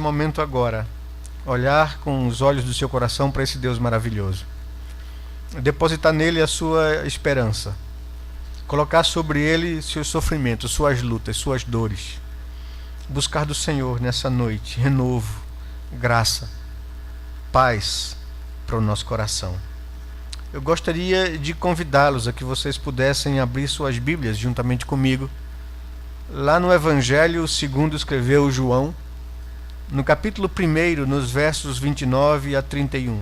momento agora, olhar com os olhos do seu coração para esse Deus maravilhoso. Depositar nele a sua esperança. Colocar sobre ele seus sofrimentos, suas lutas, suas dores. Buscar do Senhor nessa noite renovo, graça, paz para o nosso coração. Eu gostaria de convidá-los a que vocês pudessem abrir suas Bíblias juntamente comigo, lá no Evangelho segundo escreveu João, no capítulo 1, nos versos 29 a 31.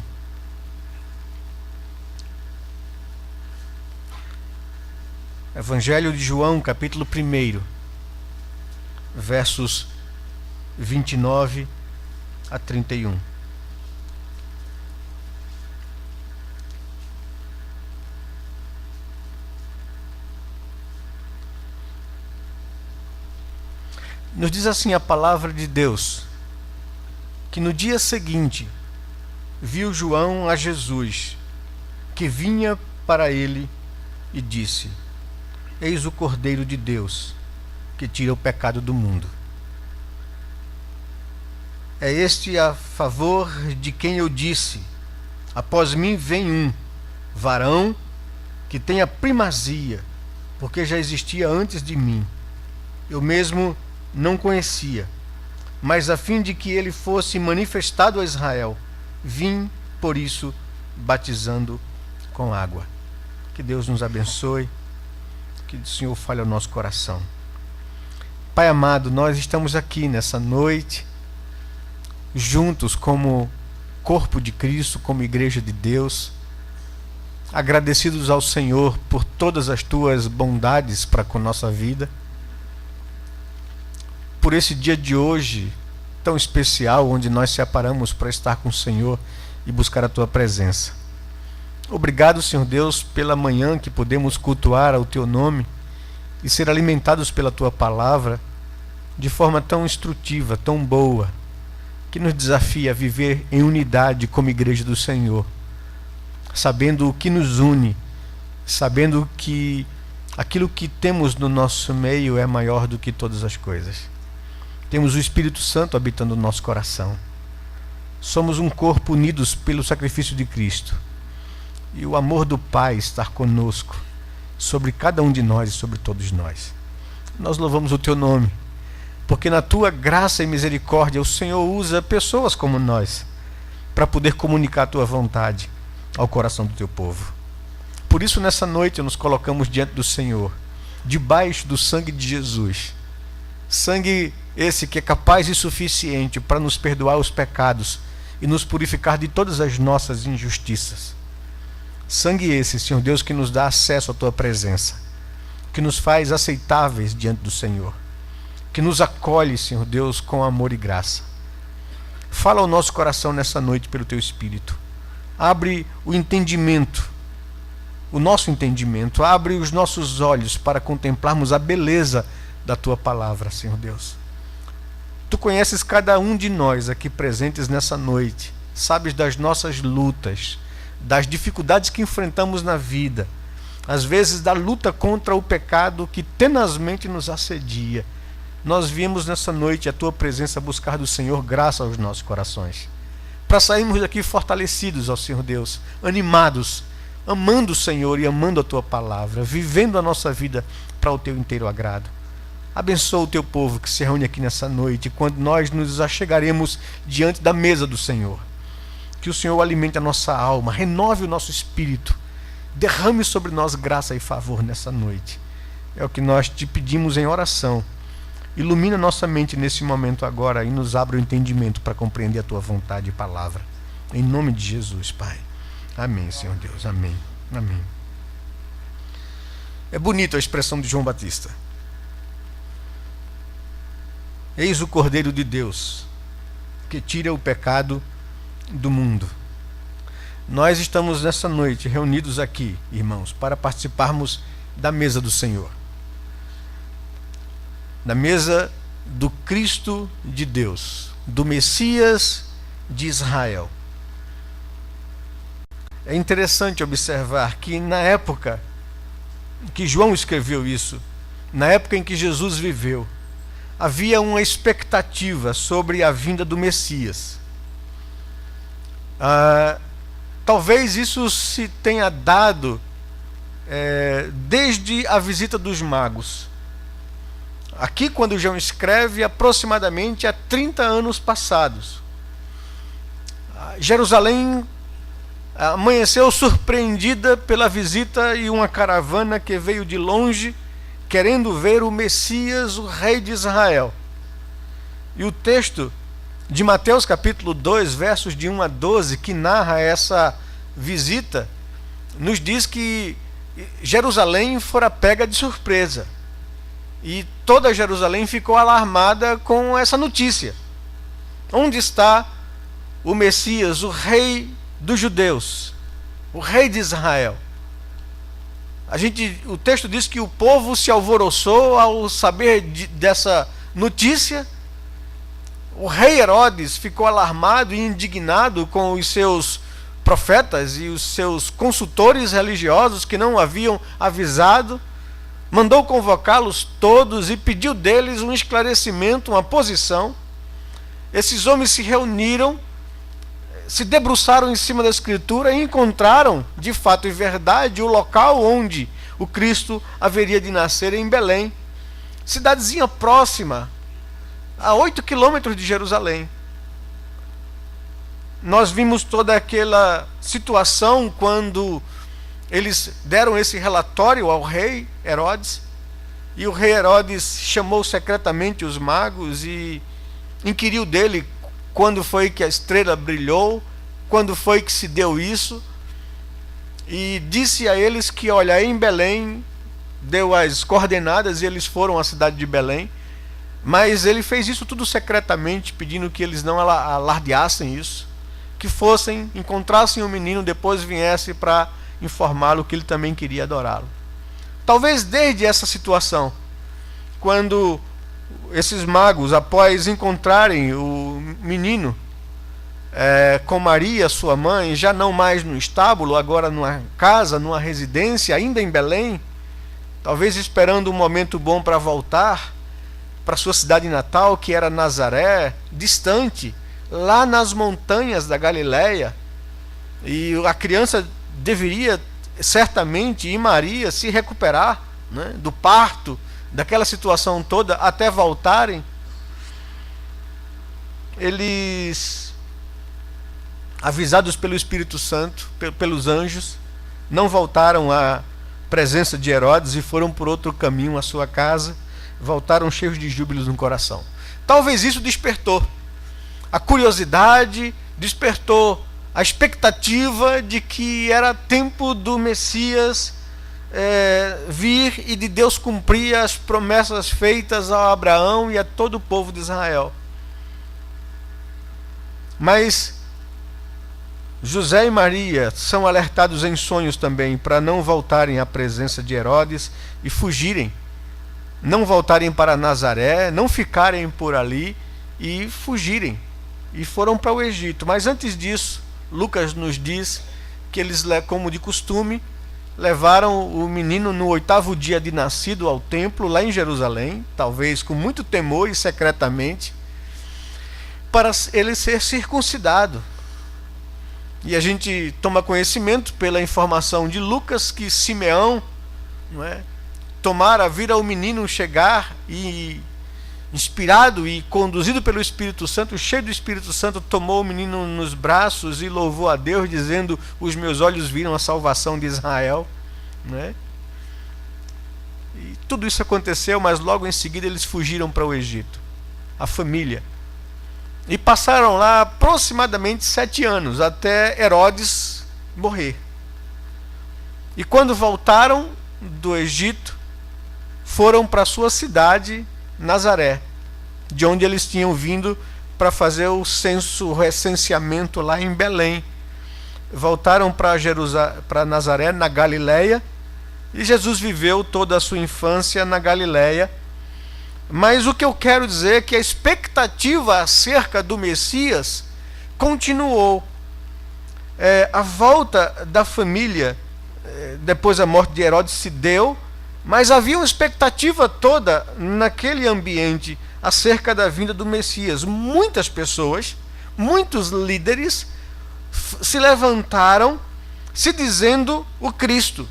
Evangelho de João, capítulo 1, versos 29 a 31. Nos diz assim a palavra de Deus, que no dia seguinte viu João a Jesus, que vinha para ele e disse: Eis o Cordeiro de Deus, que tira o pecado do mundo. É este a favor de quem eu disse: após mim vem um varão que tem a primazia, porque já existia antes de mim. Eu mesmo não conhecia, mas a fim de que ele fosse manifestado a Israel, vim por isso batizando com água. Que Deus nos abençoe, que o Senhor fale ao nosso coração. Pai amado, nós estamos aqui nessa noite, juntos como corpo de Cristo, como igreja de Deus, agradecidos ao Senhor por todas as tuas bondades para com nossa vida, por esse dia de hoje tão especial, onde nós separamos para estar com o Senhor e buscar a tua presença. Obrigado, Senhor Deus, pela manhã que podemos cultuar ao teu nome e ser alimentados pela tua palavra de forma tão instrutiva, tão boa, que nos desafia a viver em unidade como igreja do Senhor, sabendo o que nos une, sabendo que aquilo que temos no nosso meio é maior do que todas as coisas. Temos o Espírito Santo habitando no nosso coração. Somos um corpo unidos pelo sacrifício de Cristo. E o amor do Pai está conosco, sobre cada um de nós e sobre todos nós. Nós louvamos o teu nome, porque na tua graça e misericórdia o Senhor usa pessoas como nós para poder comunicar a tua vontade ao coração do teu povo. Por isso, nessa noite, nos colocamos diante do Senhor, debaixo do sangue de Jesus. Sangue esse que é capaz e suficiente para nos perdoar os pecados e nos purificar de todas as nossas injustiças. Sangue esse, Senhor Deus, que nos dá acesso à tua presença, que nos faz aceitáveis diante do Senhor, que nos acolhe, Senhor Deus, com amor e graça. Fala ao nosso coração nessa noite pelo teu Espírito. Abre o entendimento, o nosso entendimento, abre os nossos olhos para contemplarmos a beleza da tua palavra, Senhor Deus. Tu conheces cada um de nós aqui presentes nessa noite, sabes das nossas lutas, das dificuldades que enfrentamos na vida, às vezes da luta contra o pecado que tenazmente nos assedia. Nós viemos nessa noite a tua presença buscar do Senhor graça aos nossos corações, para sairmos daqui fortalecidos, ó Senhor Deus, animados, amando o Senhor e amando a tua palavra, vivendo a nossa vida para o teu inteiro agrado. Abençoa o teu povo que se reúne aqui nessa noite, quando nós nos achegaremos diante da mesa do Senhor. Que o Senhor alimente a nossa alma, renove o nosso espírito, derrame sobre nós graça e favor nessa noite. É o que nós te pedimos em oração. Ilumina nossa mente nesse momento agora e nos abre o entendimento para compreender a tua vontade e palavra. Em nome de Jesus, Pai. Amém, Senhor Deus. Amém. Amém. É bonita a expressão de João Batista. Eis o Cordeiro de Deus, que tira o pecado do mundo. Nós estamos nessa noite reunidos aqui, irmãos, para participarmos da mesa do Senhor, da mesa do Cristo de Deus, do Messias de Israel. É interessante observar que na época que João escreveu isso, na época em que Jesus viveu, havia uma expectativa sobre a vinda do Messias. Talvez isso se tenha dado desde a visita dos magos. Aqui, quando João escreve, aproximadamente há 30 anos passados. Jerusalém amanheceu surpreendida pela visita e uma caravana que veio de longe, querendo ver o Messias, o rei de Israel. E o texto de Mateus capítulo 2, versos de 1 a 12, que narra essa visita, nos diz que Jerusalém fora pega de surpresa. E toda Jerusalém ficou alarmada com essa notícia. Onde está o Messias, o rei dos judeus, o rei de Israel? O texto diz que o povo se alvoroçou ao saber dessa notícia. O rei Herodes ficou alarmado e indignado com os seus profetas e os seus consultores religiosos que não haviam avisado. Mandou convocá-los todos e pediu deles um esclarecimento, uma posição. Esses homens se reuniram, se debruçaram em cima da Escritura e encontraram, de fato e verdade, o local onde o Cristo haveria de nascer, em Belém, cidadezinha próxima, a 8 quilômetros de Jerusalém. Nós vimos toda aquela situação quando eles deram esse relatório ao rei Herodes, e o rei Herodes chamou secretamente os magos e inquiriu dele quando foi que a estrela brilhou, quando foi que se deu isso, e disse a eles que, olha, em Belém, deu as coordenadas e eles foram à cidade de Belém, mas ele fez isso tudo secretamente, pedindo que eles não alardeassem isso, que fossem, encontrassem o menino, depois viessem para informá-lo que ele também queria adorá-lo. Talvez desde essa situação, quando esses magos, após encontrarem o menino com Maria, sua mãe, já não mais no estábulo, agora numa casa, numa residência, ainda em Belém, talvez esperando um momento bom para voltar para sua cidade natal, que era Nazaré, distante, lá nas montanhas da Galileia, e a criança deveria certamente, e Maria, se recuperar, né, do parto, daquela situação toda, até voltarem. Eles, avisados pelo Espírito Santo, pelos anjos, não voltaram à presença de Herodes e foram por outro caminho à sua casa, voltaram cheios de júbilos no coração. Talvez isso despertou a curiosidade, despertou a expectativa de que era tempo do Messias vir e de Deus cumprir as promessas feitas a Abraão e a todo o povo de Israel. Mas José e Maria são alertados em sonhos também para não voltarem à presença de Herodes e fugirem, não voltarem para Nazaré, não ficarem por ali e fugirem. E foram para o Egito. Mas antes disso, Lucas nos diz que eles, como de costume, levaram o menino no 8º dia de nascido ao templo, lá em Jerusalém, talvez com muito temor e secretamente, para ele ser circuncidado. E a gente toma conhecimento pela informação de Lucas que Simeão, não é, tomara vir ao menino chegar e, inspirado e conduzido pelo Espírito Santo, cheio do Espírito Santo, tomou o menino nos braços e louvou a Deus, dizendo: os meus olhos viram a salvação de Israel, né? E tudo isso aconteceu, mas logo em seguida eles fugiram para o Egito, a família, e passaram lá aproximadamente 7 anos, até Herodes morrer. E quando voltaram do Egito, foram para sua cidade, Nazaré, de onde eles tinham vindo para fazer o recenseamento lá em Belém. Voltaram para Nazaré, na Galileia, e Jesus viveu toda a sua infância na Galileia. Mas o que eu quero dizer é que a expectativa acerca do Messias continuou. A volta da família, depois da morte de Herodes, se deu, Mas havia uma expectativa toda naquele ambiente acerca da vinda do Messias. Muitas pessoas, muitos líderes se levantaram se dizendo o Cristo.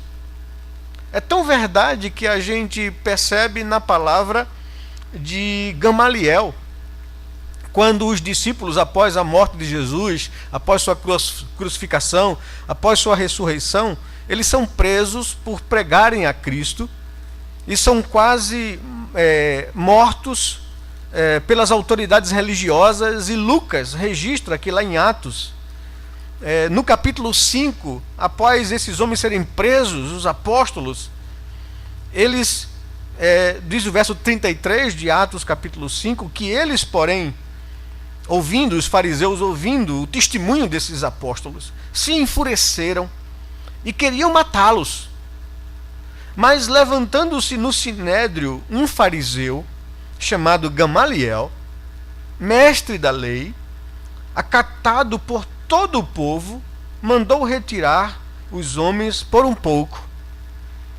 É tão verdade que a gente percebe na palavra de Gamaliel, quando os discípulos, após a morte de Jesus, após sua crucificação, após sua ressurreição, eles são presos por pregarem a Cristo e são quase mortos pelas autoridades religiosas. E Lucas registra que lá em Atos, no capítulo 5, após esses homens serem presos, os apóstolos, eles, diz o verso 33 de Atos capítulo 5, que eles, porém, ouvindo, os fariseus ouvindo o testemunho desses apóstolos, se enfureceram e queriam matá-los. Mas levantando-se no sinédrio um fariseu, chamado Gamaliel, mestre da lei, acatado por todo o povo, mandou retirar os homens por um pouco,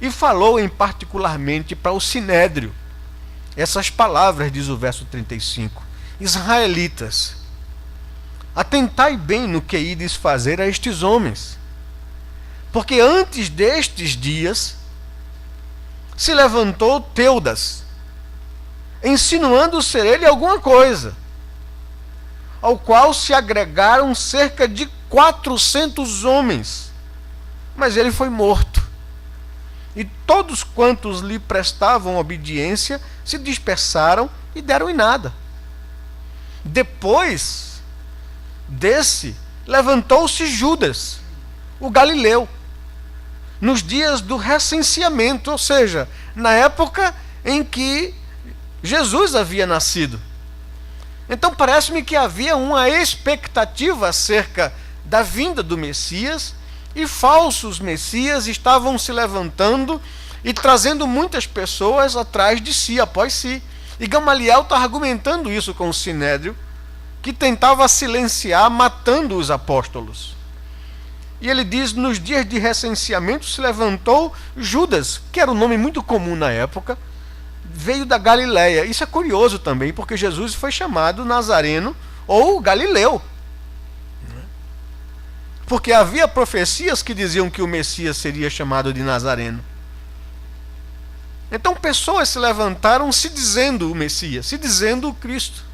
e falou em particularmente para o sinédrio essas palavras, diz o verso 35: Israelitas, atentai bem no que ides fazer a estes homens, porque antes destes dias se levantou Teudas, insinuando ser ele alguma coisa, ao qual se agregaram cerca de 400 homens, mas ele foi morto. E todos quantos lhe prestavam obediência se dispersaram e deram em nada. Depois desse, levantou-se Judas, o galileu, nos dias do recenseamento, ou seja, na época em que Jesus havia nascido. Então parece-me que havia uma expectativa acerca da vinda do Messias, e falsos messias estavam se levantando e trazendo muitas pessoas atrás de si, após si. E Gamaliel está argumentando isso com o sinédrio, que tentava silenciar, matando os apóstolos. E ele diz: nos dias de recenseamento se levantou Judas, que era um nome muito comum na época, veio da Galileia. Isso é curioso também, porque Jesus foi chamado Nazareno ou Galileu, porque havia profecias que diziam que o Messias seria chamado de Nazareno. Então pessoas se levantaram se dizendo o Messias, se dizendo o Cristo.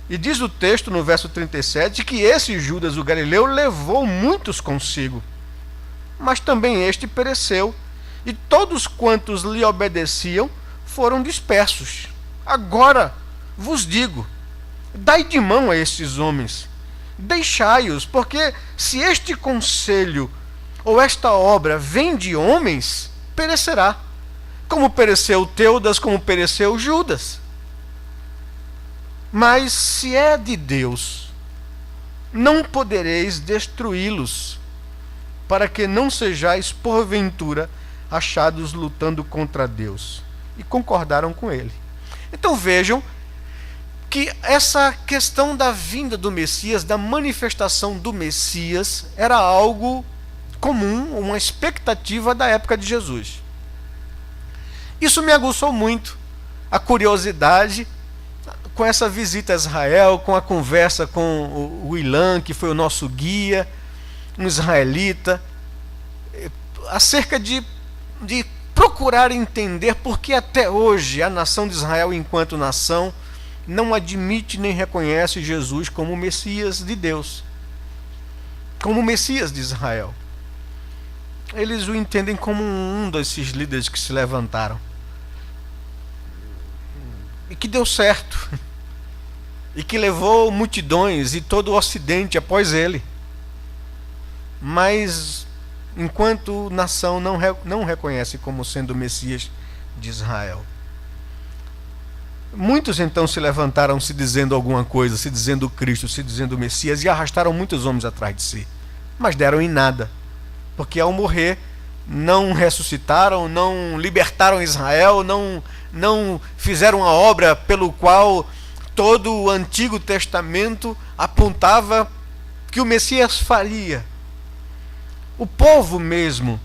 E diz o texto no verso 37 que esse Judas o Galileu levou muitos consigo, mas também este pereceu, e todos quantos lhe obedeciam foram dispersos. Agora vos digo, dai de mão a estes homens, deixai-os, porque se este conselho ou esta obra vem de homens, perecerá, como pereceu Teudas, como pereceu Judas. Mas se é de Deus, não podereis destruí-los, para que não sejais porventura achados lutando contra Deus. E concordaram com ele. Então vejam que essa questão da vinda do Messias, da manifestação do Messias, era algo comum, uma expectativa da época de Jesus. Isso me aguçou muito a curiosidade com essa visita a Israel, com a conversa com o Ilan, que foi o nosso guia, um israelita, acerca de procurar entender por que até hoje a nação de Israel, enquanto nação, não admite nem reconhece Jesus como o Messias de Deus, como o Messias de Israel. Eles o entendem como um desses líderes que se levantaram e que deu certo e que levou multidões e todo o Ocidente após ele, mas enquanto nação não reconhece como sendo o Messias de Israel. Muitos então se levantaram se dizendo alguma coisa, se dizendo Cristo, se dizendo Messias, e arrastaram muitos homens atrás de si, mas deram em nada, porque ao morrer não ressuscitaram, não libertaram Israel, não fizeram a obra pelo qual todo o Antigo Testamento apontava que o Messias faria. O povo mesmo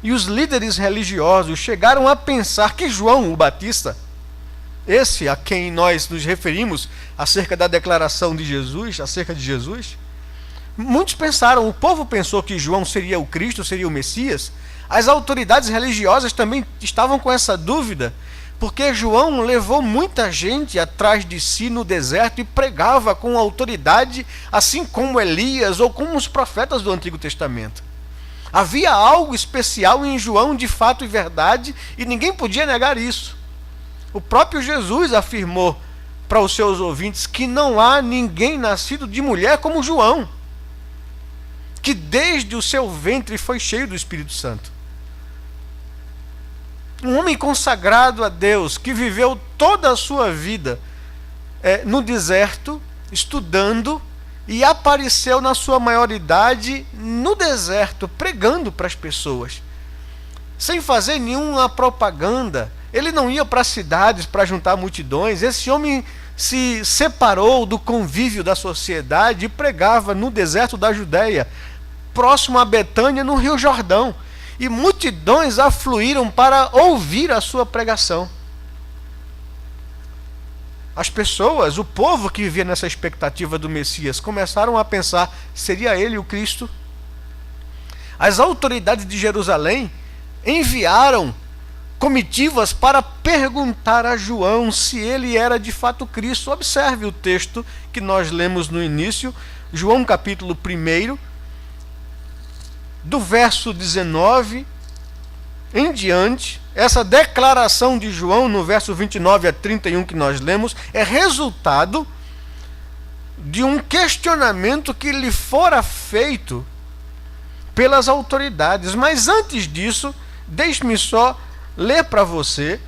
e os líderes religiosos chegaram a pensar que João o Batista, esse a quem nós nos referimos acerca da declaração de Jesus, acerca de Jesus, muitos pensaram, o povo pensou que João seria o Cristo, seria o Messias. As autoridades religiosas também estavam com essa dúvida, porque João levou muita gente atrás de si no deserto e pregava com autoridade, assim como Elias ou como os profetas do Antigo Testamento. Havia algo especial em João, de fato e verdade, e ninguém podia negar isso. O próprio Jesus afirmou para os seus ouvintes que não há ninguém nascido de mulher como João, que desde o seu ventre foi cheio do Espírito Santo. Um homem consagrado a Deus, que viveu toda a sua vida no deserto, estudando, e apareceu na sua maioridade no deserto, pregando para as pessoas, sem fazer nenhuma propaganda. Ele não ia para as cidades para juntar multidões. Esse homem se separou do convívio da sociedade e pregava no deserto da Judéia, próximo a Betânia, no Rio Jordão. E multidões afluíram para ouvir a sua pregação. As pessoas, o povo que vivia nessa expectativa do Messias, começaram a pensar, seria ele o Cristo? As autoridades de Jerusalém enviaram comitivas para perguntar a João se ele era de fato Cristo. Observe o texto que nós lemos no início, João capítulo 1, do verso 19 em diante. Essa declaração de João, no verso 29 a 31 que nós lemos, é resultado de um questionamento que lhe fora feito pelas autoridades. Mas antes disso, deixe-me só ler para você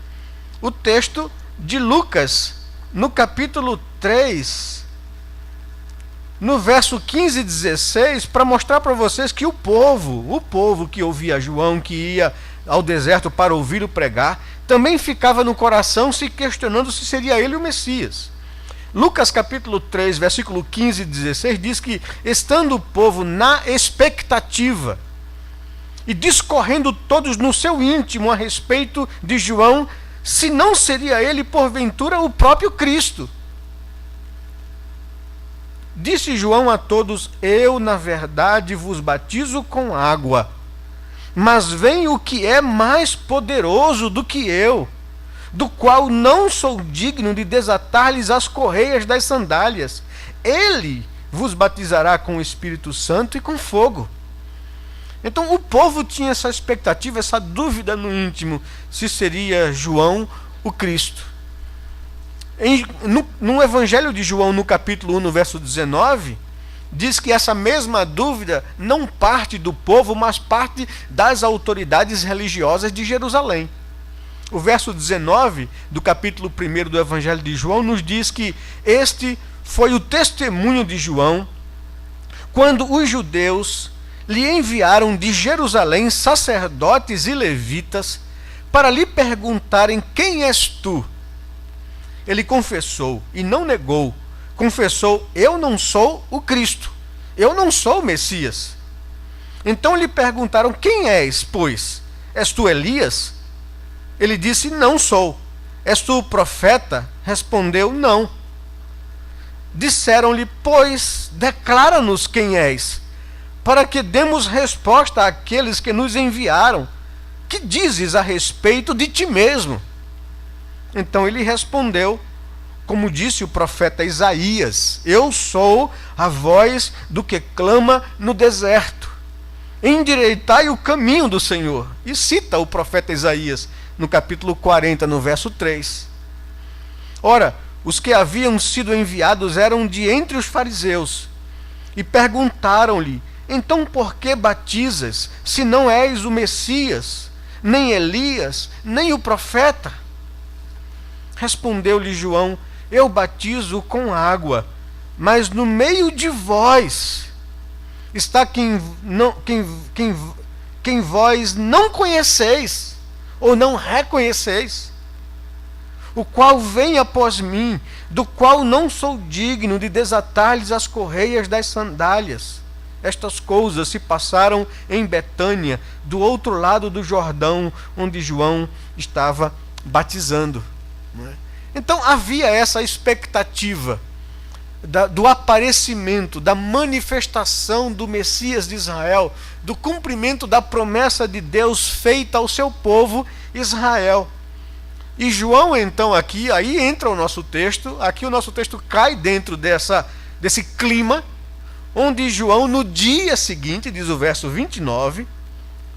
o texto de Lucas, no capítulo 3, no verso 15 e 16, para mostrar para vocês que o povo que ouvia João, que ia ao deserto para ouvir-o pregar, também ficava no coração se questionando se seria ele o Messias. Lucas capítulo 3, versículo 15 e 16 diz que, estando o povo na expectativa e discorrendo todos no seu íntimo a respeito de João, se não seria ele porventura o próprio Cristo, disse João a todos: eu na verdade vos batizo com água, mas vem o que é mais poderoso do que eu, do qual não sou digno de desatar-lhes as correias das sandálias. Ele vos batizará com o Espírito Santo e com fogo. Então o povo tinha essa expectativa, essa dúvida no íntimo, se seria João o Cristo. No Evangelho de João, no capítulo 1, no verso 19, diz que essa mesma dúvida não parte do povo, mas parte das autoridades religiosas de Jerusalém. O verso 19 do capítulo 1 do Evangelho de João nos diz que este foi o testemunho de João quando os judeus lhe enviaram de Jerusalém sacerdotes e levitas para lhe perguntarem: quem és tu? Ele confessou e não negou. Confessou: eu não sou o Cristo, eu não sou o Messias. Então lhe perguntaram: quem és, pois? És tu Elias? Ele disse: não sou. És tu o profeta? Respondeu: não. Disseram-lhe: pois, declara-nos quem és, para que demos resposta àqueles que nos enviaram. Que dizes a respeito de ti mesmo? Então ele respondeu, como disse o profeta Isaías: eu sou a voz do que clama no deserto, endireitai o caminho do Senhor. E cita o profeta Isaías no capítulo 40, no verso 3. Ora, os que haviam sido enviados eram de entre os fariseus, e perguntaram-lhe: então por que batizas, se não és o Messias, nem Elias, nem o profeta? Respondeu-lhe João: eu batizo com água, mas no meio de vós está quem vós não conheceis, ou não reconheceis, o qual vem após mim, do qual não sou digno de desatar-lhes as correias das sandálias. estas coisas se passaram em Betânia, do outro lado do Jordão, onde João estava batizando. Então havia essa expectativa do aparecimento, da manifestação do Messias de Israel, do cumprimento da promessa de Deus feita ao seu povo Israel. E João, então, aí entra o nosso texto, aqui o nosso texto cai dentro desse clima, onde João, no dia seguinte, diz o verso 29,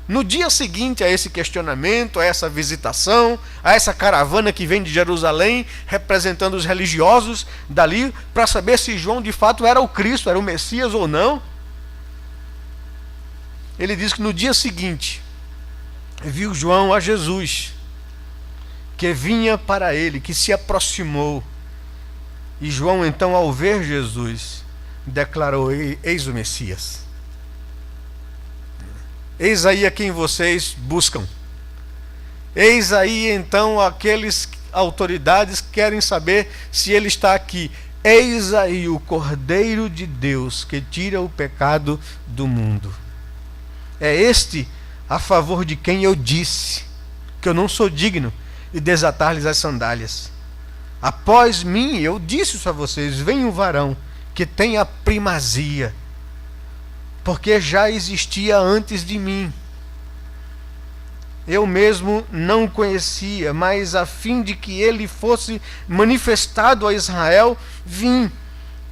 no dia seguinte a esse questionamento, a essa visitação, a essa caravana que vem de Jerusalém, representando os religiosos dali, para saber se João de fato era o Cristo, era o Messias ou não, ele diz que no dia seguinte, viu João a Jesus, que vinha para ele, que se aproximou. E João, então, ao ver Jesus, declarou: eis o Messias. Eis aí a quem vocês buscam. Eis aí, então, aqueles autoridades que querem saber se ele está aqui. Eis aí o Cordeiro de Deus que tira o pecado do mundo. É este a favor de quem eu disse que eu não sou digno e desatar-lhes as sandálias. Após mim, eu disse isso a vocês, vem um varão que tem a primazia, porque já existia antes de mim. Eu mesmo não o conhecia, mas a fim de que ele fosse manifestado a Israel, vim.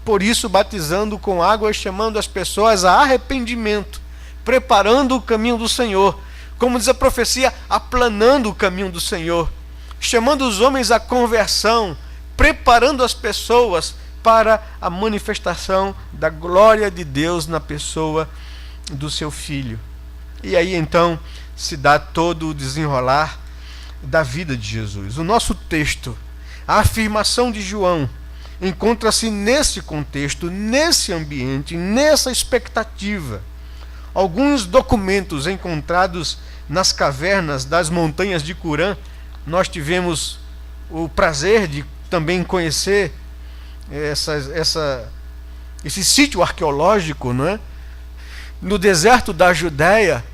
Por isso, batizando com água e chamando as pessoas a arrependimento, preparando o caminho do Senhor. Como diz a profecia, aplanando o caminho do Senhor, chamando os homens à conversão, preparando as pessoas para a manifestação da glória de Deus na pessoa do seu Filho. E aí então se dá todo o desenrolar da vida de Jesus. O nosso texto, a afirmação de João, encontra-se nesse contexto, nesse ambiente, nessa expectativa. Alguns documentos encontrados nas cavernas das montanhas de Curã, nós tivemos o prazer de também conhecer esse sítio arqueológico, não é? No deserto da Judéia,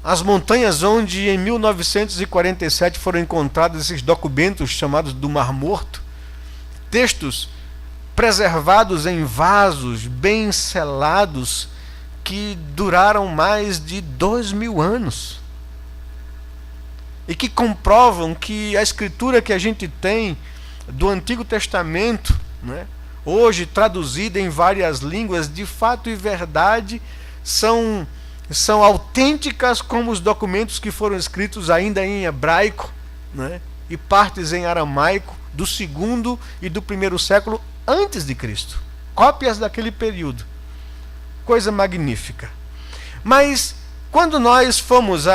as montanhas onde em 1947 foram encontrados esses documentos chamados do Mar Morto, textos preservados em vasos bem selados que duraram mais de 2000 anos. E que comprovam que a escritura que a gente tem do Antigo Testamento, né, hoje traduzida em várias línguas, de fato e verdade, são autênticas como os documentos que foram escritos ainda em hebraico, né, e partes em aramaico do segundo e do primeiro século antes de Cristo. Cópias daquele período. Coisa magnífica. Mas quando nós fomos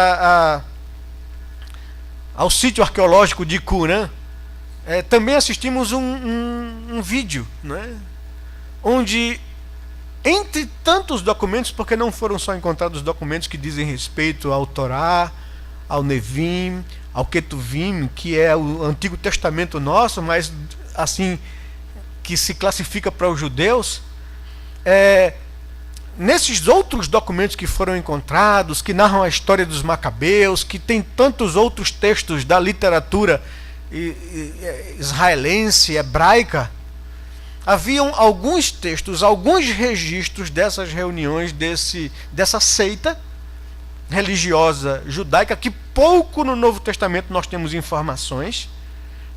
ao sítio arqueológico de Curã, também assistimos um vídeo, né, onde, entre tantos documentos, porque não foram só encontrados documentos que dizem respeito ao Torá, ao Nevim, ao Ketuvim, que é o Antigo Testamento nosso, mas assim que se classifica para os judeus, nesses outros documentos que foram encontrados, que narram a história dos Macabeus, que tem tantos outros textos da literatura israelense, hebraica, haviam alguns textos, alguns registros dessas reuniões, dessa seita religiosa judaica, que pouco no Novo Testamento nós temos informações,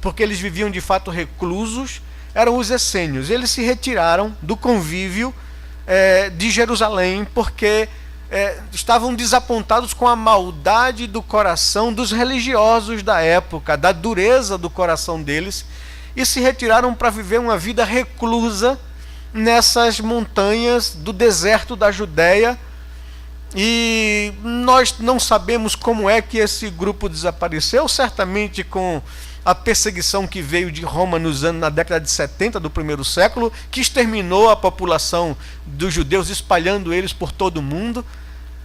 porque eles viviam de fato reclusos, eram os essênios. Eles se retiraram do convívio de Jerusalém, porque estavam desapontados com a maldade do coração dos religiosos da época, da dureza do coração deles, e se retiraram para viver uma vida reclusa nessas montanhas do deserto da Judéia. E nós não sabemos como é que esse grupo desapareceu, certamente com a perseguição que veio de Roma na década de 70 do primeiro século, que exterminou a população dos judeus, espalhando eles por todo o mundo.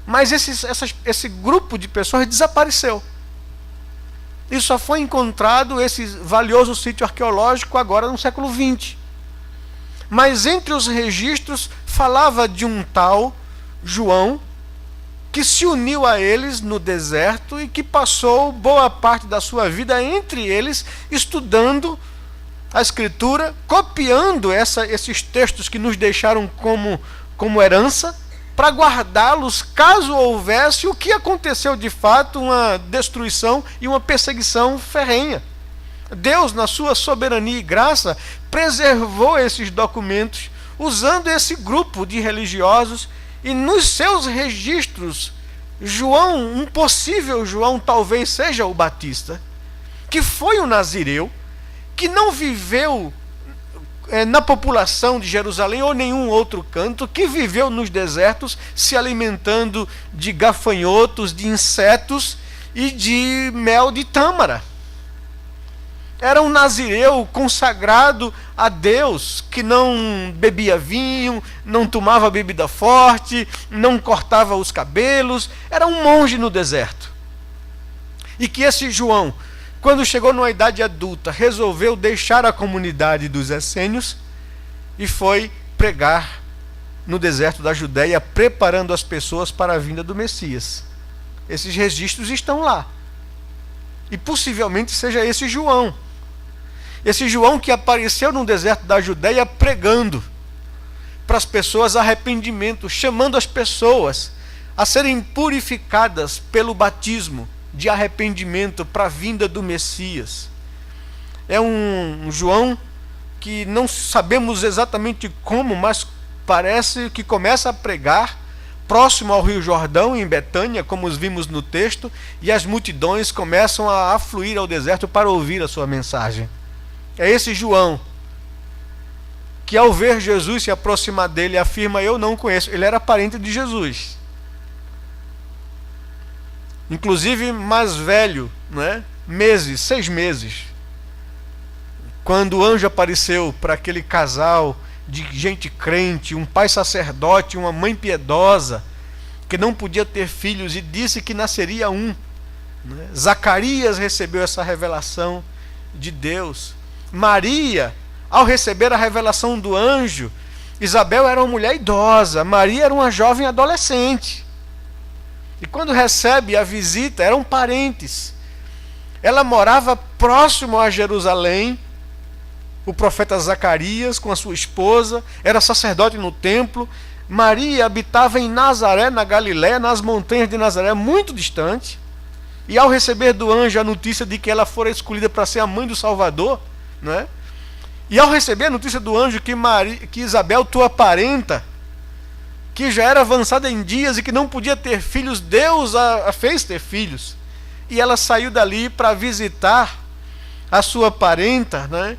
Mas esse grupo de pessoas desapareceu. E só foi encontrado esse valioso sítio arqueológico agora no século 20. Mas entre os registros falava de um tal João, que se uniu a eles no deserto e que passou boa parte da sua vida entre eles, estudando a Escritura, copiando esses textos que nos deixaram como herança, para guardá-los caso houvesse o que aconteceu de fato, uma destruição e uma perseguição ferrenha. Deus, na sua soberania e graça, preservou esses documentos, usando esse grupo de religiosos, e nos seus registros, João, um possível João, talvez seja o Batista, que foi um nazireu, que não viveu na população de Jerusalém ou nenhum outro canto, que viveu nos desertos, se alimentando de gafanhotos, de insetos e de mel de tâmara. Era um nazireu consagrado a Deus, que não bebia vinho, não tomava bebida forte, não cortava os cabelos, era um monge no deserto. E que esse João, quando chegou numa idade adulta, resolveu deixar a comunidade dos essênios e foi pregar no deserto da Judéia, preparando as pessoas para a vinda do Messias. Esses registros estão lá. E possivelmente seja esse João. Esse João que apareceu no deserto da Judéia pregando para as pessoas arrependimento, chamando as pessoas a serem purificadas pelo batismo de arrependimento para a vinda do Messias. É um João que não sabemos exatamente como, mas parece que começa a pregar próximo ao Rio Jordão, em Betânia, como os vimos no texto, e as multidões começam a afluir ao deserto para ouvir a sua mensagem. É esse João que, ao ver Jesus se aproximar dele, afirma: eu não conheço. Ele era parente de Jesus, inclusive mais velho, né? 6 meses, quando o anjo apareceu para aquele casal de gente crente, um pai sacerdote, uma mãe piedosa, que não podia ter filhos, e disse que nasceria um, né? Zacarias recebeu essa revelação de Deus. Maria, ao receber a revelação do anjo, Isabel era uma mulher idosa, Maria era uma jovem adolescente. E quando recebe a visita, eram parentes. Ela morava próximo a Jerusalém. O profeta Zacarias, com a sua esposa, era sacerdote no templo. Maria habitava em Nazaré, na Galiléia, nas montanhas de Nazaré, muito distante. E ao receber do anjo a notícia de que ela fora escolhida para ser a mãe do Salvador, né? E ao receber a notícia do anjo que Isabel, tua parenta, que já era avançada em dias e que não podia ter filhos, Deus a fez ter filhos. E ela saiu dali para visitar a sua parenta, né?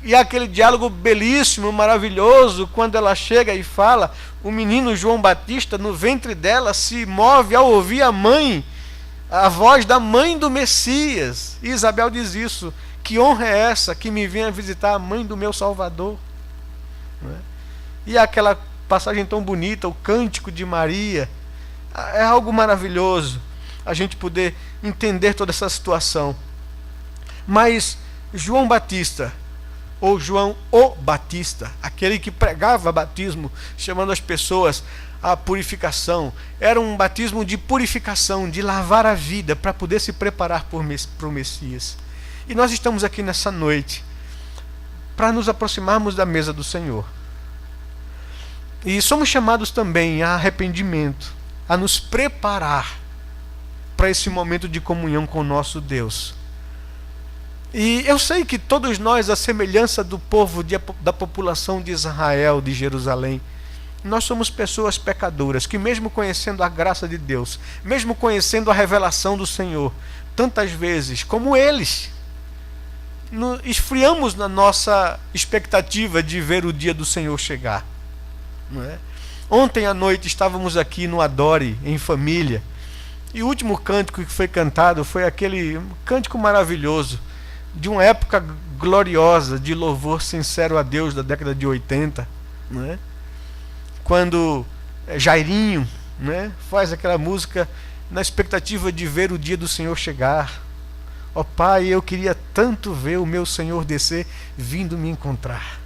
E aquele diálogo belíssimo, maravilhoso, quando ela chega e fala, o menino João Batista no ventre dela se move ao ouvir a voz da mãe do Messias. E Isabel diz isso: que honra é essa que me venha visitar a mãe do meu Salvador? Não é? E aquela passagem tão bonita, o cântico de Maria, é algo maravilhoso a gente poder entender toda essa situação. Mas João Batista, ou João o Batista, aquele que pregava batismo, chamando as pessoas à purificação, era um batismo de purificação, de lavar a vida para poder se preparar para o Messias. E nós estamos aqui nessa noite para nos aproximarmos da mesa do Senhor. E somos chamados também a arrependimento, a nos preparar para esse momento de comunhão com o nosso Deus. E eu sei que todos nós, à semelhança do povo da população de Israel, de Jerusalém, nós somos pessoas pecadoras, que mesmo conhecendo a graça de Deus, mesmo conhecendo a revelação do Senhor, tantas vezes, como eles, esfriamos na nossa expectativa de ver o dia do Senhor chegar. Não é? Ontem à noite estávamos aqui no Adore, em família, e o último cântico que foi cantado foi aquele cântico maravilhoso, de uma época gloriosa, de louvor sincero a Deus da década de 80, não é? Quando Jairinho, né, faz aquela música na expectativa de ver o dia do Senhor chegar. Ó Pai, eu queria tanto ver o meu Senhor descer, vindo me encontrar.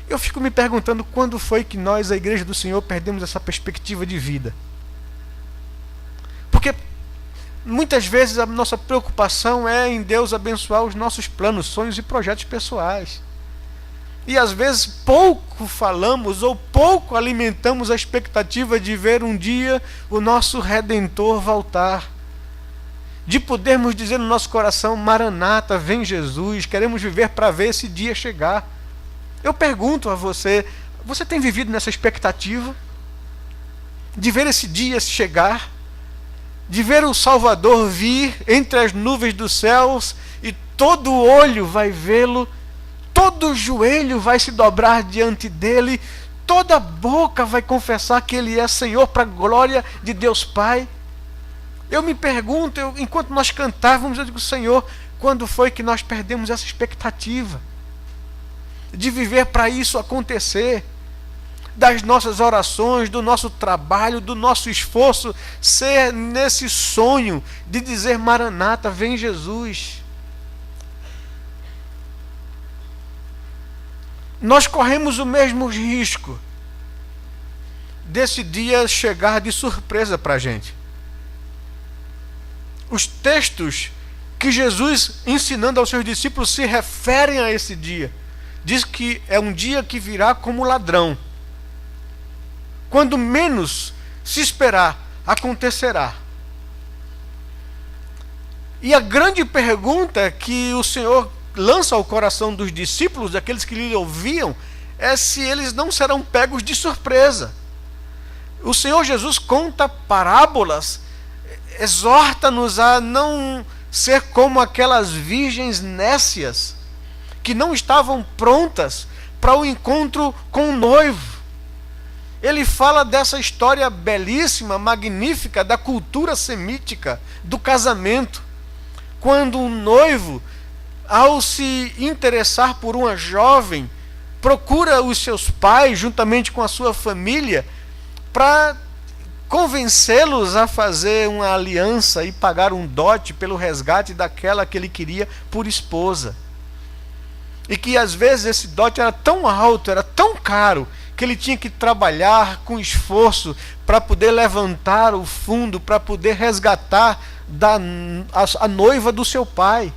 Eu fico me perguntando quando foi que nós, a Igreja do Senhor, perdemos essa perspectiva de vida. Porque muitas vezes a nossa preocupação é em Deus abençoar os nossos planos, sonhos e projetos pessoais. E às vezes pouco falamos ou pouco alimentamos a expectativa de ver um dia o nosso Redentor voltar. De podermos dizer no nosso coração: Maranata, vem Jesus, queremos viver para ver esse dia chegar. Eu pergunto a você: você tem vivido nessa expectativa de ver esse dia chegar? De ver o Salvador vir entre as nuvens dos céus e todo olho vai vê-lo, todo joelho vai se dobrar diante dele, toda boca vai confessar que ele é Senhor, para a glória de Deus Pai? Eu me pergunto, enquanto nós cantávamos, eu digo: Senhor, quando foi que nós perdemos essa expectativa de viver para isso acontecer? Das nossas orações, do nosso trabalho, do nosso esforço, ser nesse sonho de dizer: Maranata, vem Jesus. Nós corremos o mesmo risco desse dia chegar de surpresa para a gente. Os textos que Jesus, ensinando aos seus discípulos, se referem a esse dia. Diz que é um dia que virá como ladrão. Quando menos se esperar, acontecerá. E a grande pergunta que o Senhor lança ao coração dos discípulos, daqueles que lhe ouviam, é se eles não serão pegos de surpresa. O Senhor Jesus conta parábolas, exorta-nos a não ser como aquelas virgens nécias que não estavam prontas para o encontro com o noivo. Ele fala dessa história belíssima, magnífica, da cultura semítica, do casamento. Quando um noivo, ao se interessar por uma jovem, procura os seus pais, juntamente com a sua família, para convencê-los a fazer uma aliança e pagar um dote pelo resgate daquela que ele queria por esposa. E que às vezes esse dote era tão alto, era tão caro, que ele tinha que trabalhar com esforço para poder levantar o fundo, para poder resgatar a noiva do seu pai.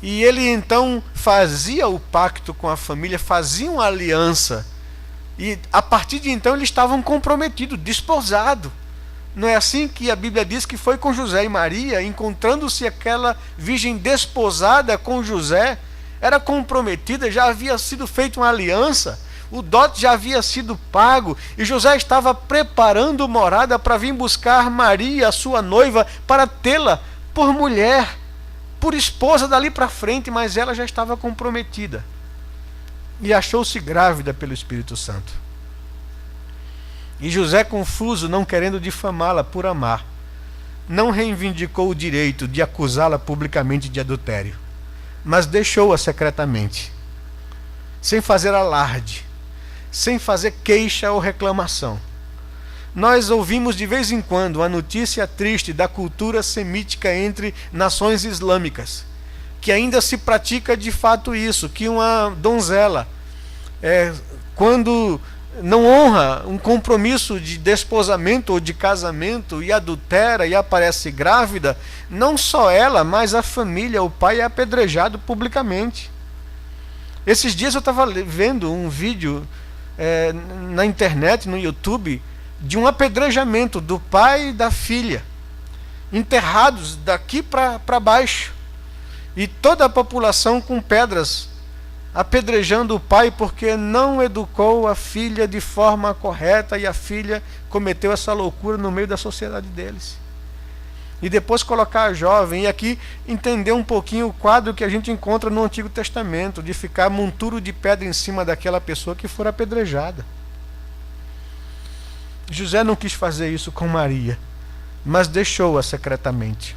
E ele então fazia o pacto com a família, fazia uma aliança. E a partir de então eles estavam comprometidos, desposados. Não é assim que a Bíblia diz que foi com José e Maria, encontrando-se aquela virgem desposada com José, era comprometida, já havia sido feita uma aliança, o dote já havia sido pago, e José estava preparando morada para vir buscar Maria, a sua noiva, para tê-la por mulher, por esposa dali para frente, mas ela já estava comprometida. E achou-se grávida pelo Espírito Santo. E José, confuso, não querendo difamá-la por amar, não reivindicou o direito de acusá-la publicamente de adultério, mas deixou-a secretamente, sem fazer alarde, sem fazer queixa ou reclamação. Nós ouvimos de vez em quando a notícia triste da cultura semítica entre nações islâmicas, que ainda se pratica de fato isso, que uma donzela, quando não honra um compromisso de desposamento ou de casamento e adultera e aparece grávida, não só ela, mas a família, o pai é apedrejado publicamente. Esses dias eu estava vendo um vídeo na internet, no YouTube, de um apedrejamento do pai e da filha, enterrados daqui para baixo, e toda a população com pedras, apedrejando o pai porque não educou a filha de forma correta, e a filha cometeu essa loucura no meio da sociedade deles. E depois colocar a jovem, e aqui entender um pouquinho o quadro que a gente encontra no Antigo Testamento, de ficar monturo de pedra em cima daquela pessoa que for apedrejada. José não quis fazer isso com Maria, mas deixou-a secretamente.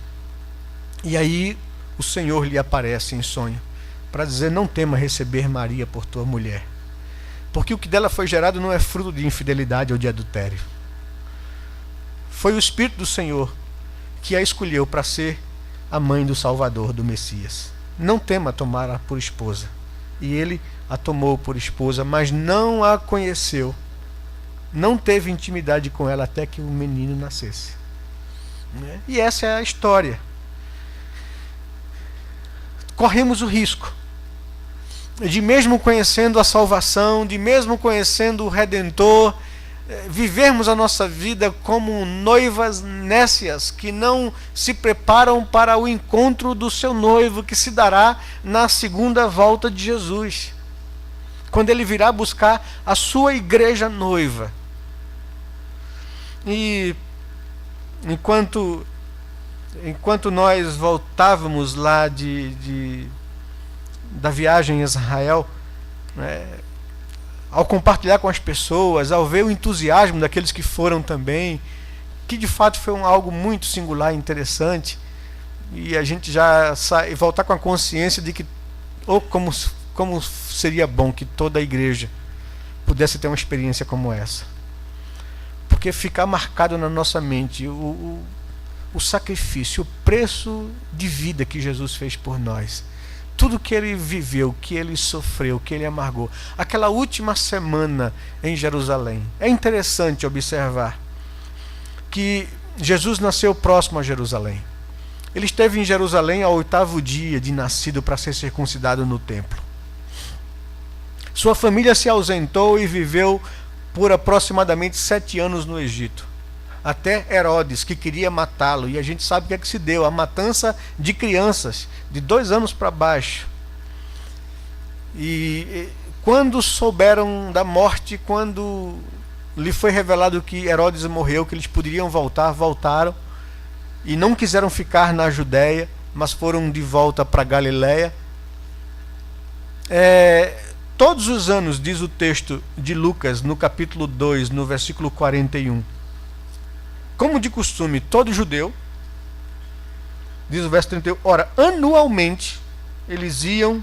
E aí o Senhor lhe aparece em sonho, para dizer: não tema receber Maria por tua mulher, porque o que dela foi gerado não é fruto de infidelidade ou de adultério. Foi o Espírito do Senhor que a escolheu para ser a mãe do Salvador, do Messias. Não tema tomá-la por esposa. E ele a tomou por esposa, mas não a conheceu. Não teve intimidade com ela até que o menino nascesse. E essa é a história. Corremos o risco de, mesmo conhecendo a salvação, de mesmo conhecendo o Redentor, vivermos a nossa vida como noivas nécias que não se preparam para o encontro do seu noivo, que se dará na segunda volta de Jesus, quando ele virá buscar a sua igreja noiva. E enquanto nós voltávamos lá da viagem em Israel, ao compartilhar com as pessoas, ao ver o entusiasmo daqueles que foram também, que de fato foi algo muito singular e interessante, e a gente já voltar com a consciência de que, como seria bom que toda a igreja pudesse ter uma experiência como essa. Porque ficar marcado na nossa mente o sacrifício, o preço de vida que Jesus fez por nós. Tudo que ele viveu, que ele sofreu, que ele amargou. Aquela última semana em Jerusalém. É interessante observar que Jesus nasceu próximo a Jerusalém. Ele esteve em Jerusalém ao 8º dia de nascido para ser circuncidado no templo. Sua família se ausentou e viveu por aproximadamente 7 anos no Egito, até Herodes, que queria matá-lo, e a gente sabe o que é que se deu, a matança de crianças, de 2 anos para baixo. E quando souberam da morte, quando lhe foi revelado que Herodes morreu, que eles poderiam voltar, voltaram, e não quiseram ficar na Judéia, mas foram de volta para Galiléia. Todos os anos, diz o texto de Lucas, no capítulo 2, no versículo 41, como de costume, todo judeu, diz o verso 31, ora, anualmente, eles iam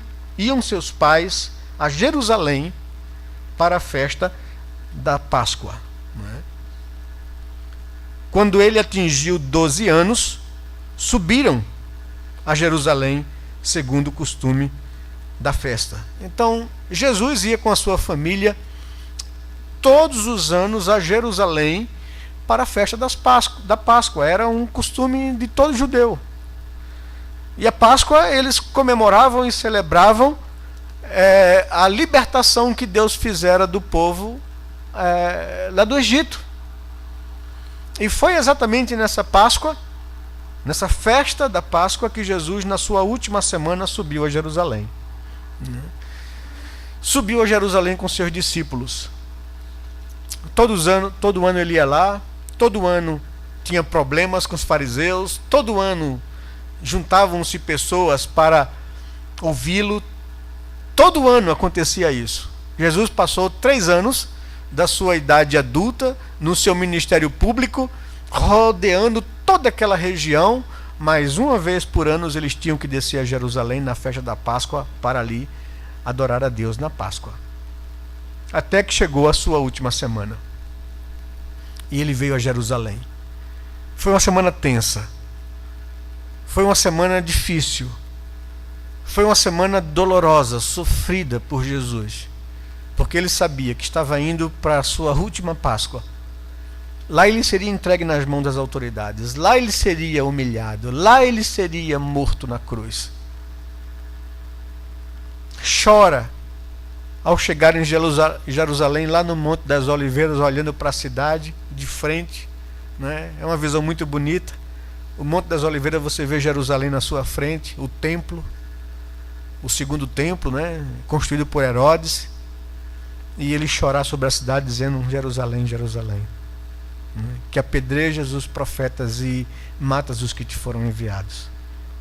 seus pais a Jerusalém para a festa da Páscoa. Quando ele atingiu 12 anos, subiram a Jerusalém, segundo o costume da festa. Então, Jesus ia com a sua família todos os anos a Jerusalém para a festa da Páscoa. Era um costume de todo judeu. E a Páscoa eles comemoravam e celebravam a libertação que Deus fizera do povo lá do Egito. E foi exatamente nessa Páscoa, nessa festa da Páscoa, que Jesus, na sua última semana, subiu a Jerusalém. Subiu a Jerusalém com seus discípulos. Todo ano ele ia lá, todo ano tinha problemas com os fariseus, todo ano juntavam-se pessoas para ouvi-lo, todo ano acontecia isso. Jesus passou 3 anos da sua idade adulta no seu ministério público, rodeando toda aquela região, mas uma vez por ano eles tinham que descer a Jerusalém na festa da Páscoa para ali adorar a Deus na Páscoa. Até que chegou a sua última semana. E ele veio a Jerusalém. Foi uma semana tensa. Foi uma semana difícil. Foi uma semana dolorosa, sofrida por Jesus. Porque ele sabia que estava indo para a sua última Páscoa. Lá ele seria entregue nas mãos das autoridades. Lá ele seria humilhado. Lá ele seria morto na cruz. Chora ao chegar em Jerusalém, lá no Monte das Oliveiras, olhando para a cidade de frente. É uma visão muito bonita. O Monte das Oliveiras, você vê Jerusalém na sua frente, o templo, o segundo templo, construído por Herodes. E ele chorar sobre a cidade dizendo: Jerusalém, Jerusalém, que apedrejas os profetas e matas os que te foram enviados.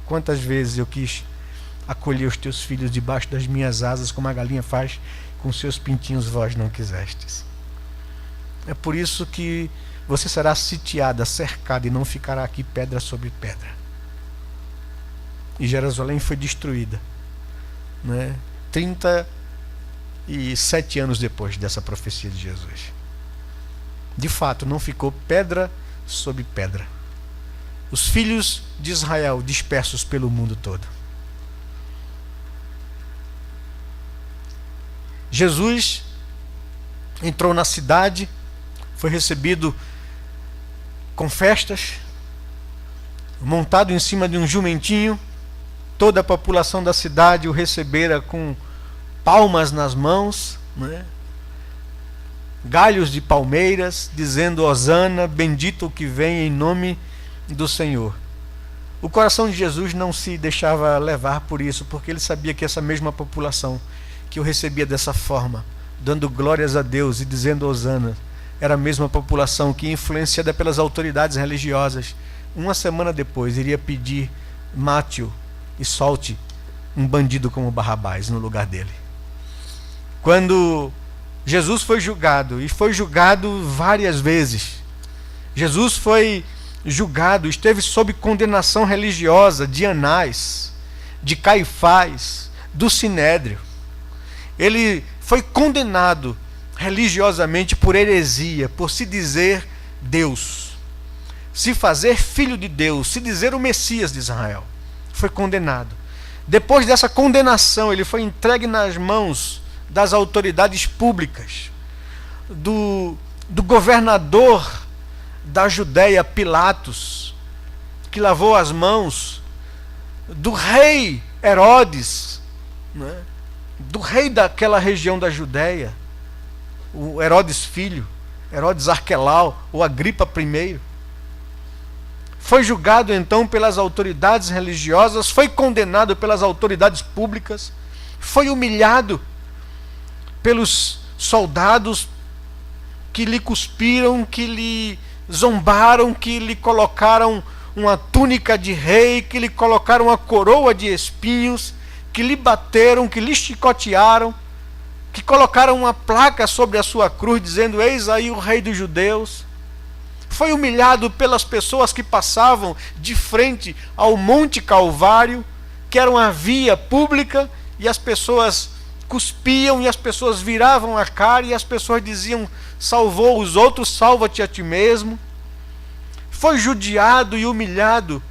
Quantas vezes eu quis acolher os teus filhos debaixo das minhas asas, como a galinha faz com seus pintinhos, vós não quisestes. É por isso que você será sitiada, cercada, e não ficará aqui pedra sobre pedra. E Jerusalém foi destruída, 37 anos depois dessa profecia de Jesus. De fato, não ficou pedra sobre pedra. Os filhos de Israel dispersos pelo mundo todo. Jesus entrou na cidade, foi recebido com festas, montado em cima de um jumentinho. Toda a população da cidade o recebera com palmas nas mãos, né? Galhos de palmeiras, dizendo: Hosana, bendito o que vem em nome do Senhor. O coração de Jesus não se deixava levar por isso, porque ele sabia que essa mesma população que o recebia dessa forma, dando glórias a Deus e dizendo Hosana, era a mesma população que, influenciada pelas autoridades religiosas, uma semana depois iria pedir: mate-o e solte um bandido como Barrabás no lugar dele. Quando Jesus foi julgado, e foi julgado várias vezes, Jesus foi julgado, esteve sob condenação religiosa de Anás, de Caifás, do Sinédrio. Ele foi condenado religiosamente por heresia, por se dizer Deus, se fazer filho de Deus, se dizer o Messias de Israel. Foi condenado. Depois dessa condenação, ele foi entregue nas mãos das autoridades públicas, do governador da Judéia, Pilatos, que lavou as mãos, do rei Herodes, né? Do rei daquela região da Judéia, o Herodes filho, Herodes Arquelau, ou Agripa I. Foi julgado então pelas autoridades religiosas, foi condenado pelas autoridades públicas, foi humilhado pelos soldados que lhe cuspiram, que lhe zombaram, que lhe colocaram uma túnica de rei, que lhe colocaram uma coroa de espinhos, que lhe bateram, que lhe chicotearam, que colocaram uma placa sobre a sua cruz dizendo: eis aí o rei dos judeus. Foi humilhado pelas pessoas que passavam de frente ao Monte Calvário, que era uma via pública, e as pessoas cuspiam, e as pessoas viravam a cara, e as pessoas diziam: salvou os outros, salva-te a ti mesmo. Foi judiado e humilhado,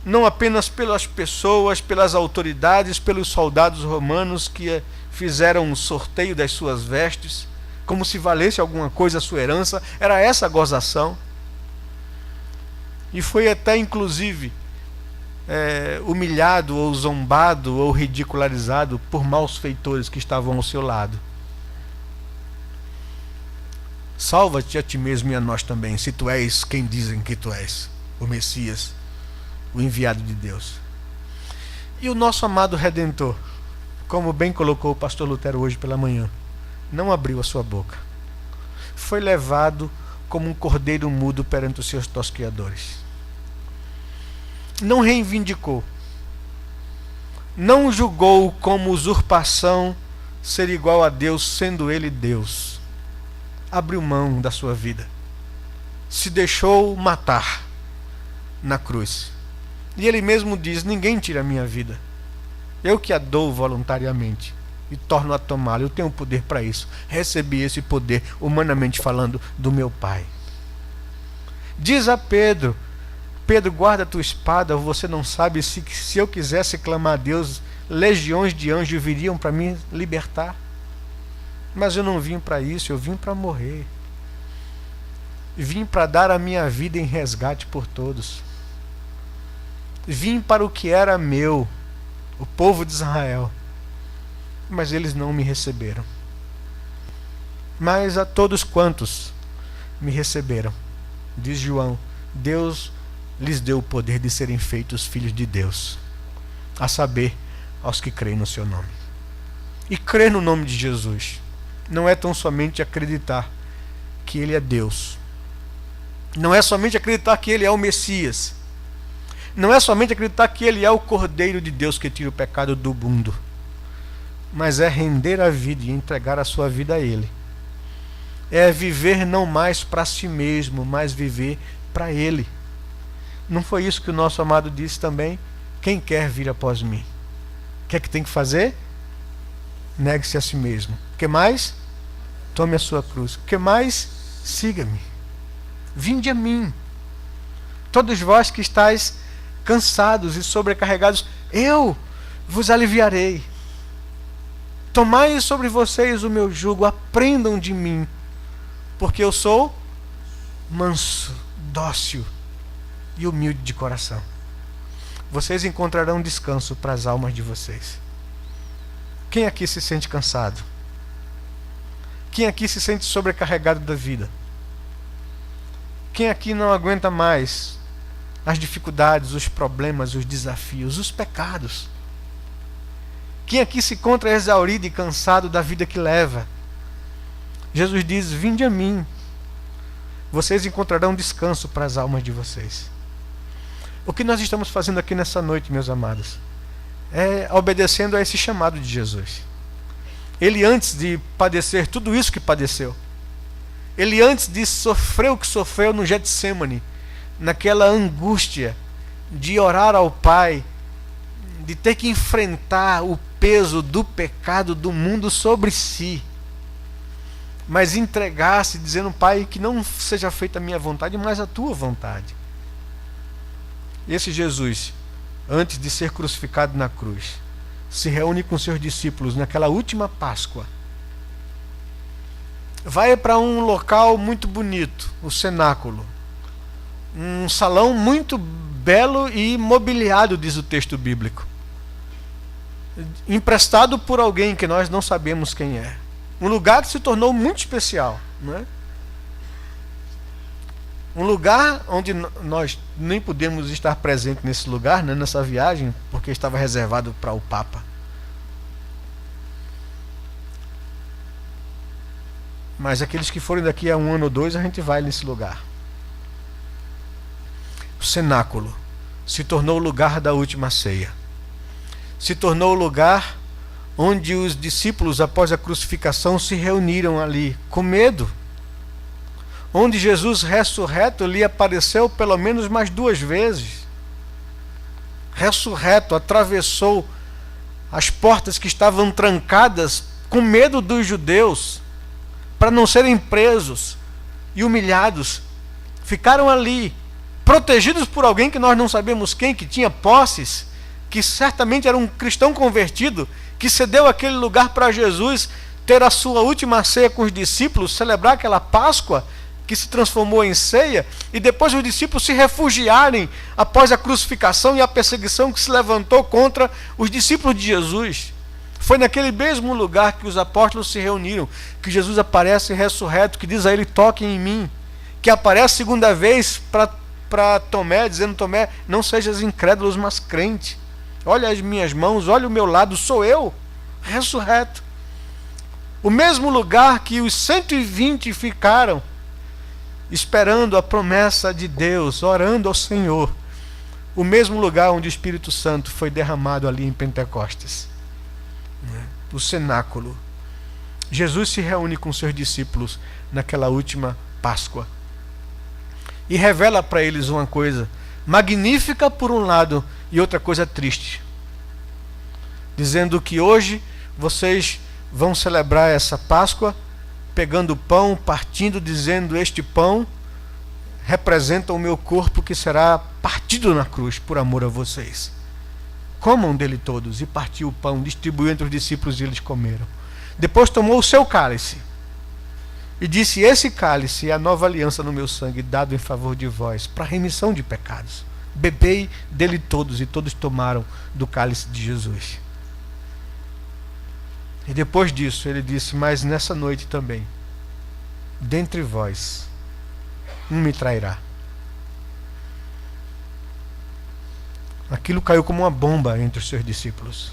não apenas pelas pessoas, pelas autoridades, pelos soldados romanos que fizeram um sorteio das suas vestes, como se valesse alguma coisa a sua herança. Era essa a gozação. E foi até inclusive humilhado ou zombado ou ridicularizado por maus feitores que estavam ao seu lado. Salva-te a ti mesmo e a nós também, se tu és quem dizem que tu és, o Messias, o enviado de Deus. E o nosso amado Redentor, como bem colocou o pastor Lutero hoje pela manhã, não abriu a sua boca. Foi levado como um cordeiro mudo perante os seus tosqueadores. Não reivindicou, não julgou como usurpação ser igual a Deus, sendo ele Deus. Abriu mão da sua vida, se deixou matar na cruz. E ele mesmo diz: ninguém tira a minha vida, eu que a dou voluntariamente e torno a tomá-la. Eu tenho poder para isso, recebi esse poder, humanamente falando, do meu Pai. Diz a Pedro: Pedro, guarda a tua espada, você não sabe se eu quisesse clamar a Deus, legiões de anjos viriam para me libertar. Mas eu não vim para isso, eu vim para morrer. Vim para dar a minha vida em resgate por todos. Vim para o que era meu, o povo de Israel. Mas eles não me receberam. Mas a todos quantos me receberam, diz João, Deus lhes deu o poder de serem feitos filhos de Deus, a saber, aos que creem no seu nome. E crer no nome de Jesus não é tão somente acreditar que ele é Deus, não é somente acreditar que ele é o Messias, não é somente acreditar que ele é o Cordeiro de Deus que tira o pecado do mundo, mas é render a vida e entregar a sua vida a ele. É viver não mais para si mesmo, mas viver para ele. Não foi isso que o nosso amado disse também? Quem quer vir após mim? O que é que tem que fazer? Negue-se a si mesmo. O que mais? Tome a sua cruz. O que mais? Siga-me. Vinde a mim. Todos vós que estáis cansados e sobrecarregados, eu vos aliviarei. Tomai sobre vocês o meu jugo, aprendam de mim, porque eu sou manso, dócil e humilde de coração. Vocês encontrarão descanso para as almas de vocês. Quem aqui se sente cansado? Quem aqui se sente sobrecarregado da vida? Quem aqui não aguenta mais as dificuldades, os problemas, os desafios, os pecados? Quem aqui se encontra exaurido e cansado da vida que leva? Jesus diz: vinde a mim, vocês encontrarão descanso para as almas de vocês. O que nós estamos fazendo aqui nessa noite, meus amados, é obedecendo a esse chamado de Jesus. Ele, antes de padecer tudo isso que padeceu, ele, antes de sofrer o que sofreu no Getsêmani, naquela angústia de orar ao Pai, de ter que enfrentar o peso do pecado do mundo sobre si, mas entregar-se dizendo: Pai, que não seja feita a minha vontade, mas a tua vontade. Esse Jesus, antes de ser crucificado na cruz, se reúne com seus discípulos naquela última Páscoa. Vai para um local muito bonito, o cenáculo. Um salão muito belo e mobiliado, diz o texto bíblico. Emprestado por alguém que nós não sabemos quem é. Um lugar que se tornou muito especial, não é? Um lugar onde nós nem podemos estar presentes nesse lugar, né, nessa viagem, porque estava reservado para o Papa. Mas aqueles que forem daqui a 1 ano ou 2, a gente vai nesse lugar. O cenáculo se tornou o lugar da última ceia. Se tornou o lugar onde os discípulos, após a crucificação, se reuniram ali, com medo. Onde Jesus ressurreto lhe apareceu pelo menos mais 2 vezes. Ressurreto, atravessou as portas que estavam trancadas com medo dos judeus, para não serem presos e humilhados. Ficaram ali, protegidos por alguém que nós não sabemos quem, que tinha posses, que certamente era um cristão convertido, que cedeu aquele lugar para Jesus ter a sua última ceia com os discípulos, celebrar aquela Páscoa que se transformou em ceia, e depois os discípulos se refugiarem após a crucificação e a perseguição que se levantou contra os discípulos de Jesus. Foi naquele mesmo lugar que os apóstolos se reuniram, que Jesus aparece ressurreto, que diz a ele: toque em mim, que aparece segunda vez para Tomé, dizendo: Tomé, não sejas incrédulo, mas crente. Olha as minhas mãos, olha o meu lado, sou eu, ressurreto. O mesmo lugar que os 120 ficaram, esperando a promessa de Deus, orando ao Senhor. O mesmo lugar onde o Espírito Santo foi derramado ali em Pentecostes. O cenáculo. Jesus se reúne com seus discípulos naquela última Páscoa. E revela para eles uma coisa magnífica por um lado e outra coisa triste. Dizendo que hoje vocês vão celebrar essa Páscoa pegando o pão, partindo, dizendo: este pão representa o meu corpo que será partido na cruz por amor a vocês. Comam dele todos. E partiu o pão, distribuiu entre os discípulos e eles comeram. Depois tomou o seu cálice e disse: esse cálice é a nova aliança no meu sangue, dado em favor de vós, para remissão de pecados. Bebei dele todos. E todos tomaram do cálice de Jesus. E depois disso ele disse: mas nessa noite também, dentre vós, um me trairá. Aquilo caiu como uma bomba entre os seus discípulos.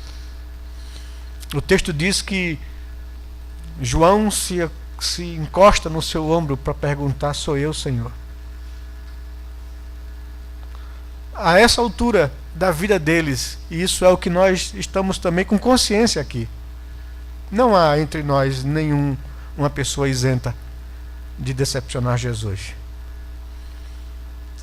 O texto diz que João se encosta no seu ombro para perguntar: sou eu, Senhor? A essa altura da vida deles, e isso é o que nós estamos também com consciência aqui, não há entre nós uma pessoa isenta de decepcionar Jesus.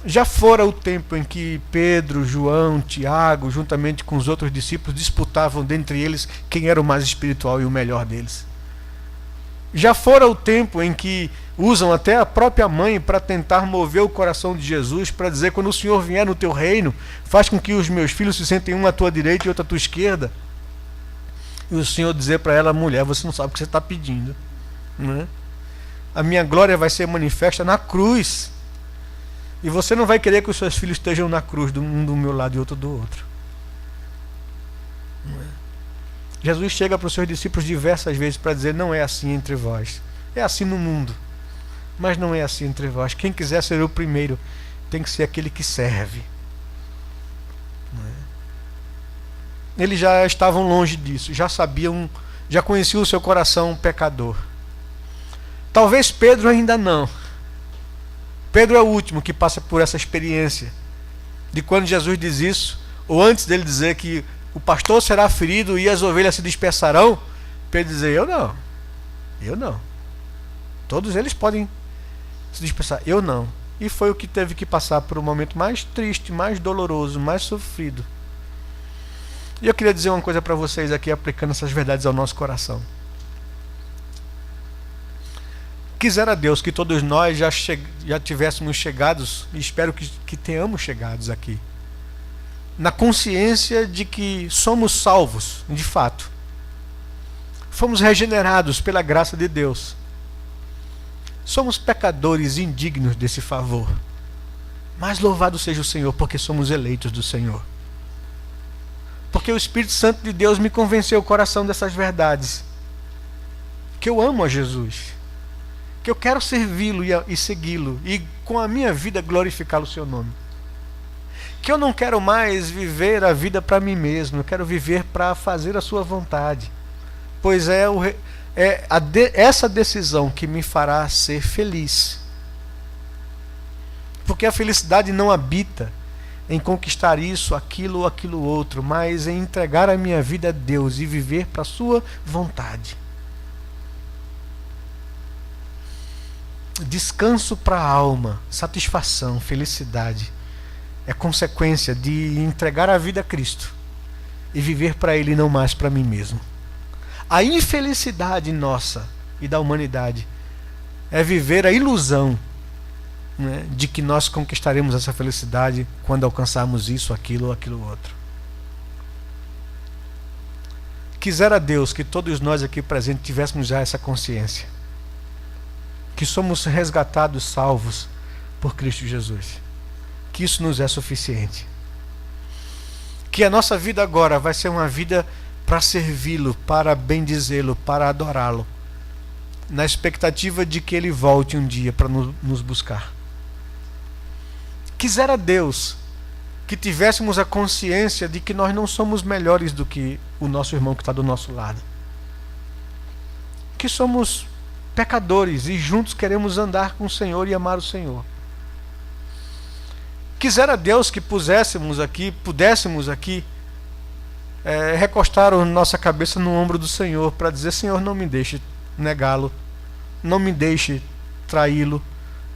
Já fora o tempo em que Pedro, João, Tiago, juntamente com os outros discípulos, disputavam dentre eles quem era o mais espiritual e o melhor deles. Já fora o tempo em que usam até a própria mãe para tentar mover o coração de Jesus, para dizer: quando o Senhor vier no teu reino, faz com que os meus filhos se sentem um à tua direita e outro à tua esquerda. E o Senhor dizer para ela: mulher, você não sabe o que você está pedindo, né? A minha glória vai ser manifesta na cruz. E você não vai querer que os seus filhos estejam na cruz, um do meu lado e outro do outro. Não é? Jesus chega para os seus discípulos diversas vezes para dizer: não é assim entre vós. É assim no mundo, mas não é assim entre vós. Quem quiser ser o primeiro tem que ser aquele que serve. Não é? Eles já estavam longe disso, já sabiam, já conheciam o seu coração pecador. Talvez Pedro ainda não. Pedro é o último que passa por essa experiência de quando Jesus diz isso, ou antes dele dizer que o pastor será ferido e as ovelhas se dispersarão, Pedro dizer: eu não. Todos eles podem se dispersar, eu não. E foi o que teve que passar por um momento mais triste, mais doloroso, mais sofrido. E eu queria dizer uma coisa para vocês aqui, aplicando essas verdades ao nosso coração. Quisera Deus que todos nós já tivéssemos chegados, e espero que tenhamos chegados aqui, na consciência de que somos salvos, de fato. Fomos regenerados pela graça de Deus. Somos pecadores indignos desse favor. Mas louvado seja o Senhor, porque somos eleitos do Senhor. Porque o Espírito Santo de Deus me convenceu o coração dessas verdades. Que eu amo a Jesus. Que eu quero servi-lo e segui-lo, e com a minha vida glorificar o seu nome. Que eu não quero mais viver a vida para mim mesmo, eu quero viver para fazer a sua vontade, pois essa decisão que me fará ser feliz. Porque a felicidade não habita em conquistar isso, aquilo ou aquilo outro, mas em entregar a minha vida a Deus e viver para a sua vontade. Descanso para a alma, satisfação, felicidade é consequência de entregar a vida a Cristo e viver para Ele e não mais para mim mesmo. A infelicidade nossa e da humanidade é viver a ilusão, né, de que nós conquistaremos essa felicidade quando alcançarmos isso, aquilo ou aquilo outro. Quisera Deus que todos nós aqui presentes tivéssemos já essa consciência, que somos resgatados, salvos por Cristo Jesus, que isso nos é suficiente, que a nossa vida agora vai ser uma vida para servi-lo, para bendizê-lo, para adorá-lo, na expectativa de que Ele volte um dia para nos buscar. Quisera Deus que tivéssemos a consciência de que nós não somos melhores do que o nosso irmão que está do nosso lado, que somos pecadores e juntos queremos andar com o Senhor e amar o Senhor. Quisera Deus que pudéssemos aqui recostar a nossa cabeça no ombro do Senhor para dizer: Senhor, não me deixe negá-lo, não me deixe traí-lo,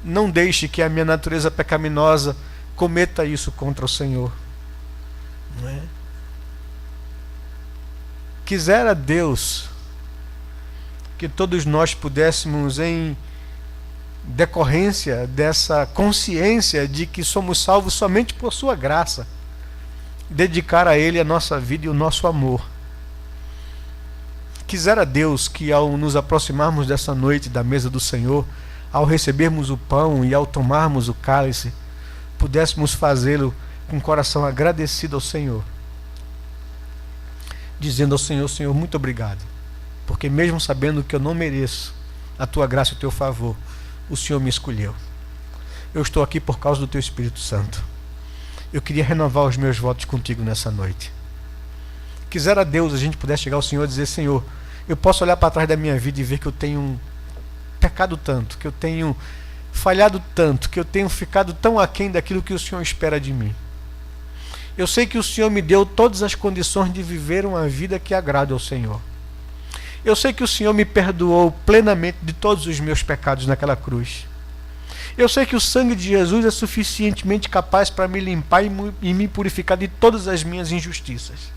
não deixe que a minha natureza pecaminosa cometa isso contra o Senhor. Não é? Quisera Deus que todos nós pudéssemos, em decorrência dessa consciência de que somos salvos somente por sua graça, dedicar a Ele a nossa vida e o nosso amor. Quisera Deus que, ao nos aproximarmos dessa noite da mesa do Senhor, ao recebermos o pão e ao tomarmos o cálice, pudéssemos fazê-lo com o coração agradecido ao Senhor, dizendo ao Senhor: Senhor, muito obrigado, porque mesmo sabendo que eu não mereço a tua graça e o teu favor, o Senhor me escolheu. Eu estou aqui por causa do teu Espírito Santo. Eu queria renovar os meus votos contigo nessa noite. Quisera Deus a gente pudesse chegar ao Senhor e dizer: Senhor, eu posso olhar para trás da minha vida e ver que eu tenho pecado tanto, que eu tenho falhado tanto, que eu tenho ficado tão aquém daquilo que o Senhor espera de mim. Eu sei que o Senhor me deu todas as condições de viver uma vida que agrade ao Senhor. Eu sei que o Senhor me perdoou plenamente de todos os meus pecados naquela cruz. Eu sei que o sangue de Jesus é suficientemente capaz para me limpar e me purificar de todas as minhas injustiças.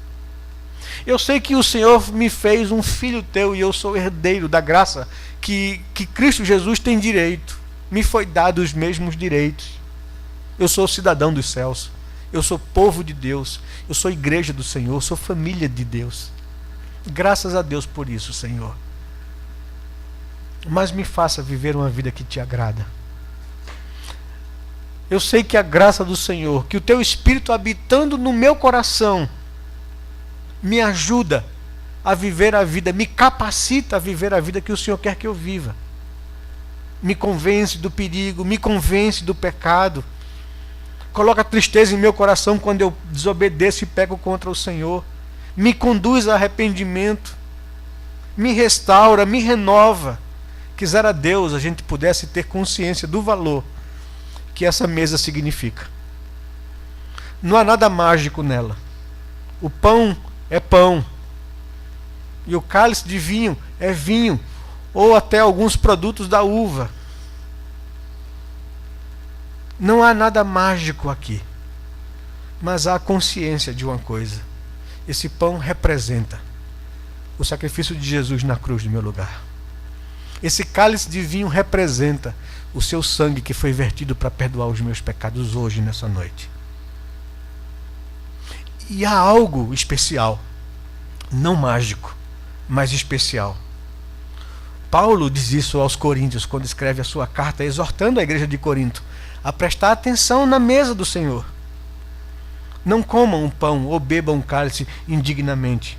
Eu sei que o Senhor me fez um filho teu e eu sou herdeiro da graça que Cristo Jesus tem direito. Me foi dado os mesmos direitos. Eu sou cidadão dos céus. Eu sou povo de Deus. Eu sou igreja do Senhor. Eu sou família de Deus. Graças a Deus por isso, Senhor. Mas me faça viver uma vida que te agrada. Eu sei que a graça do Senhor, que o teu Espírito habitando no meu coração, me ajuda a viver a vida, me capacita a viver a vida que o Senhor quer que eu viva. Me convence do perigo, me convence do pecado. Coloca tristeza em meu coração quando eu desobedeço e peco contra o Senhor. Me conduz a arrependimento. Me restaura, me renova. Quisera Deus a gente pudesse ter consciência do valor que essa mesa significa. Não há nada mágico nela. O pão é pão. E o cálice de vinho é vinho. Ou até alguns produtos da uva. Não há nada mágico aqui. Mas há consciência de uma coisa. Esse pão representa o sacrifício de Jesus na cruz no meu lugar. Esse cálice de vinho representa o seu sangue que foi vertido para perdoar os meus pecados hoje, nessa noite. E há algo especial, não mágico, mas especial. Paulo diz isso aos Coríntios quando escreve a sua carta exortando a igreja de Corinto a prestar atenção na mesa do Senhor. Não comam o pão ou bebam o cálice indignamente.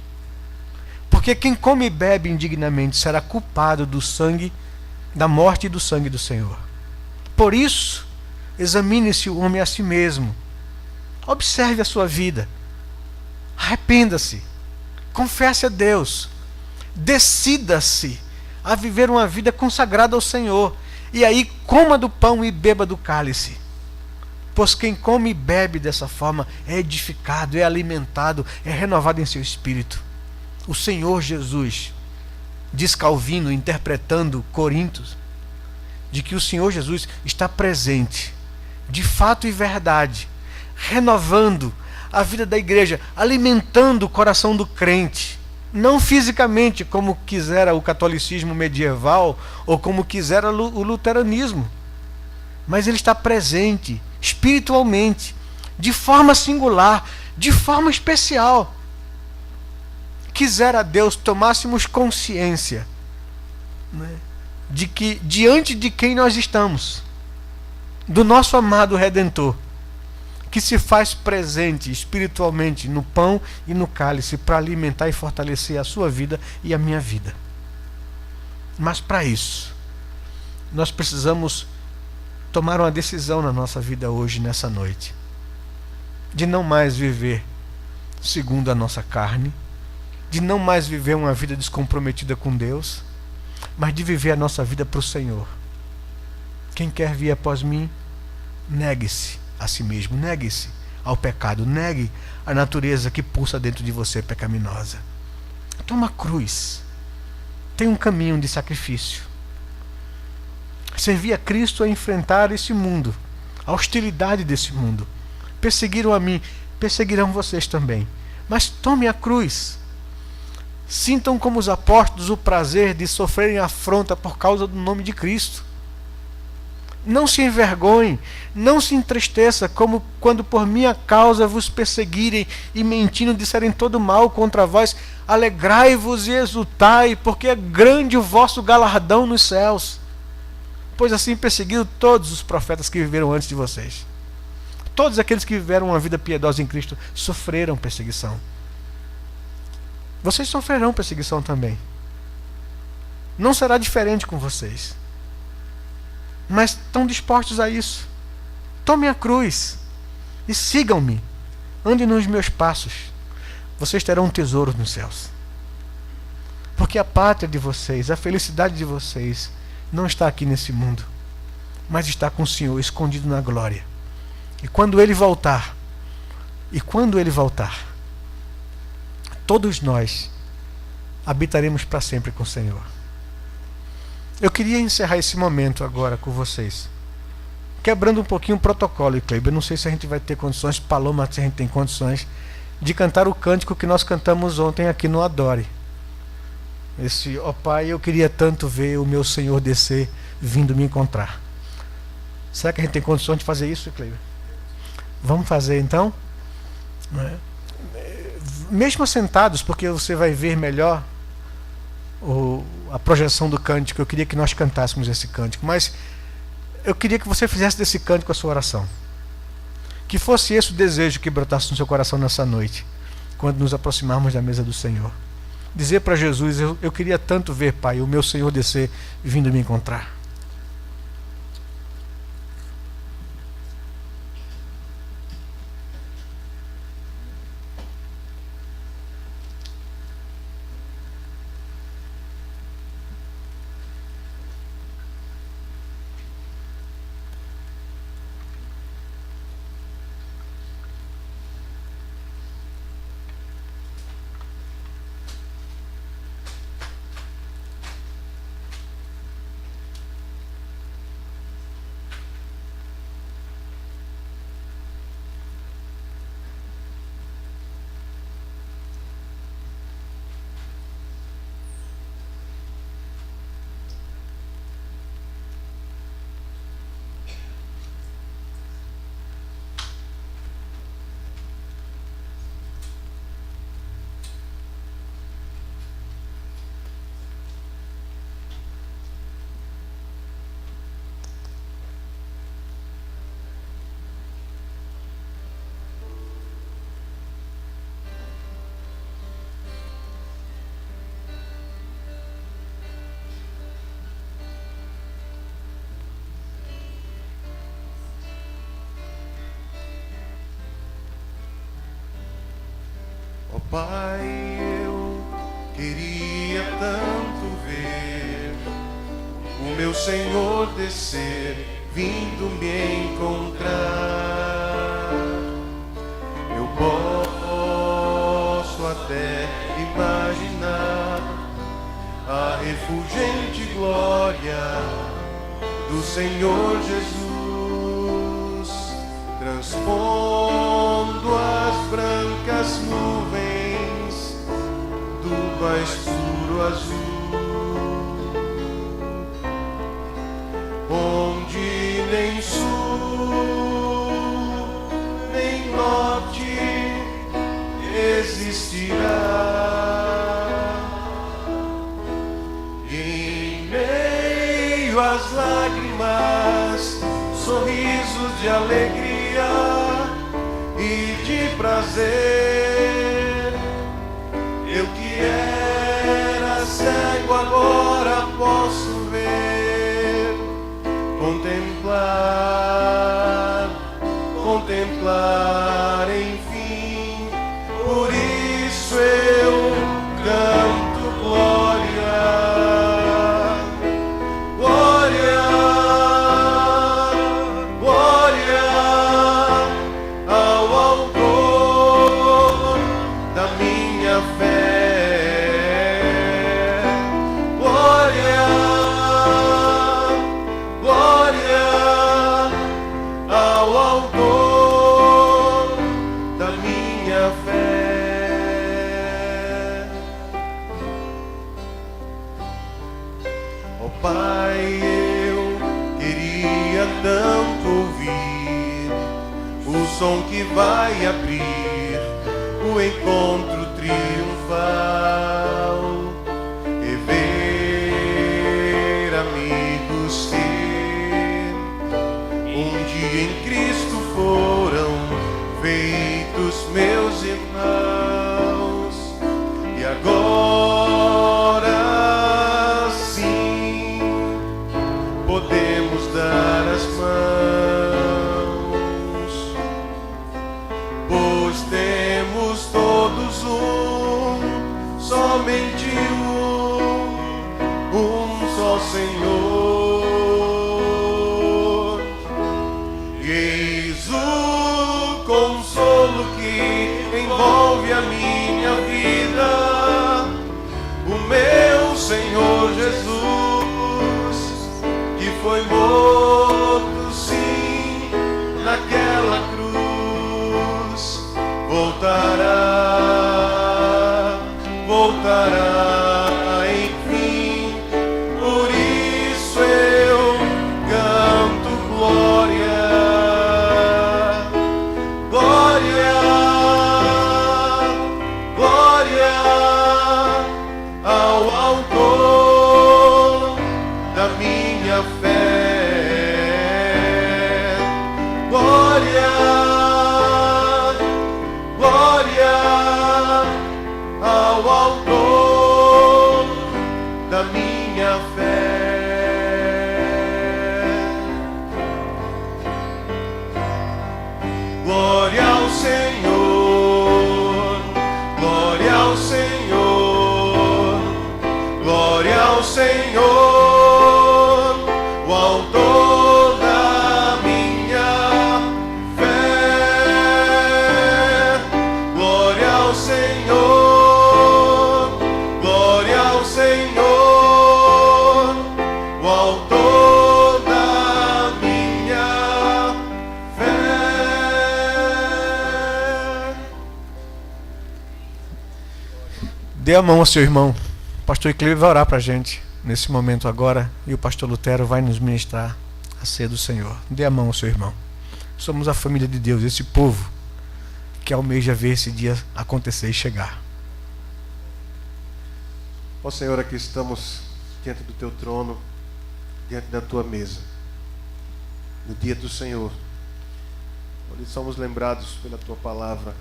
Porque quem come e bebe indignamente será culpado do sangue, da morte e do sangue do Senhor. Por isso, examine-se o homem a si mesmo. Observe a sua vida. Arrependa-se. Confesse a Deus. Decida-se a viver uma vida consagrada ao Senhor. E aí coma do pão e beba do cálice. Pois quem come e bebe dessa forma é edificado, é alimentado, é renovado em seu espírito. O Senhor Jesus, diz Calvino, interpretando Coríntios, de que o Senhor Jesus está presente, de fato e verdade, renovando a vida da igreja, alimentando o coração do crente, não fisicamente, como quisera o catolicismo medieval, ou como quisera o luteranismo, mas ele está presente, espiritualmente, de forma singular, de forma especial. Quisera Deus tomássemos consciência, né, de que diante de quem nós estamos, do nosso amado Redentor, que se faz presente espiritualmente no pão e no cálice para alimentar e fortalecer a sua vida e a minha vida. Mas para isso, nós precisamos tomar uma decisão na nossa vida hoje, nessa noite, de não mais viver segundo a nossa carne, de não mais viver uma vida descomprometida com Deus, mas de viver a nossa vida para o Senhor. Quem quer vir após mim, negue-se a si mesmo, negue-se ao pecado, negue a natureza que pulsa dentro de você pecaminosa. Toma a cruz. Tem um caminho de sacrifício. Servir a Cristo é enfrentar esse mundo, a hostilidade desse mundo. Perseguiram a mim, perseguirão vocês também. Mas tome a cruz. Sintam como os apóstolos o prazer de sofrerem afronta por causa do nome de Cristo. Não se envergonhem, não se entristeça, como quando por minha causa vos perseguirem e mentindo disserem todo mal contra vós. Alegrai-vos e exultai, porque é grande o vosso galardão nos céus. Pois assim perseguiram todos os profetas que viveram antes de vocês. Todos aqueles que viveram uma vida piedosa em Cristo sofreram perseguição. Vocês sofrerão perseguição também. Não será diferente com vocês. Mas estão dispostos a isso. Tomem a cruz e sigam-me. Andem nos meus passos. Vocês terão um tesouro nos céus. Porque a pátria de vocês, a felicidade de vocês, não está aqui nesse mundo, mas está com o Senhor escondido na glória. E quando Ele voltar, todos nós habitaremos para sempre com o Senhor. Eu queria encerrar esse momento agora com vocês, quebrando um pouquinho o protocolo, Kleber. Eu não sei se a gente vai ter condições, Paloma, se a gente tem condições, de cantar o cântico que nós cantamos ontem aqui no Adore. Esse, ó Pai, eu queria tanto ver o meu Senhor descer, vindo me encontrar. Será que a gente tem condições de fazer isso, Kleber? Vamos fazer então? Não é? mesmo assentados, porque você vai ver melhor a projeção do cântico, eu queria que nós cantássemos esse cântico, mas eu queria que você fizesse desse cântico a sua oração. Que fosse esse o desejo que brotasse no seu coração nessa noite, quando nos aproximarmos da mesa do Senhor. Dizer para Jesus: eu queria tanto ver, Pai, o meu Senhor descer vindo me encontrar. Ó Pai, eu queria tanto ver o meu Senhor descer, vindo me encontrar. Eu posso até imaginar a refulgente glória do Senhor Jesus, transpondo as brancas nuvens do mais puro azul, onde nem sul nem norte existirá. Em meio às lágrimas, sorrisos de alegria e de prazer. Eu que era cego agora posso ver, contemplar, enfim. Por isso eu canto glória, glória, glória ao Autor da minha fé. Glória, glória ao Autor da minha fé. Ó Pai, eu queria tanto ouvir o som que vai abrir o encontro triunfal e ver amigos que um dia em Cristo foram feitos meus irmãos, e agora sim podemos dar as mãos, pois temos todos somente um só Senhor. E eis o consolo que envolve a minha vida, o meu Senhor Jesus, que foi morto sim naquela cruz, voltará, enfim. Por isso eu canto glória, glória, glória minha fé. Glória, glória ao autor da minha fé. Glória ao Senhor, glória ao Senhor, glória ao Senhor, o autor da minha fé. Glória ao Senhor, glória ao Senhor, o autor da minha fé. Dê a mão ao seu irmão. O pastor Iclívio vai orar para a gente nesse momento agora e o pastor Lutero vai nos ministrar a ceia do Senhor. Dê a mão ao seu irmão. Somos a família de Deus, esse povo que almeja ver esse dia acontecer e chegar. Ó Senhor, aqui estamos diante do Teu trono, diante da Tua mesa, no dia do Senhor, onde somos lembrados pela Tua palavra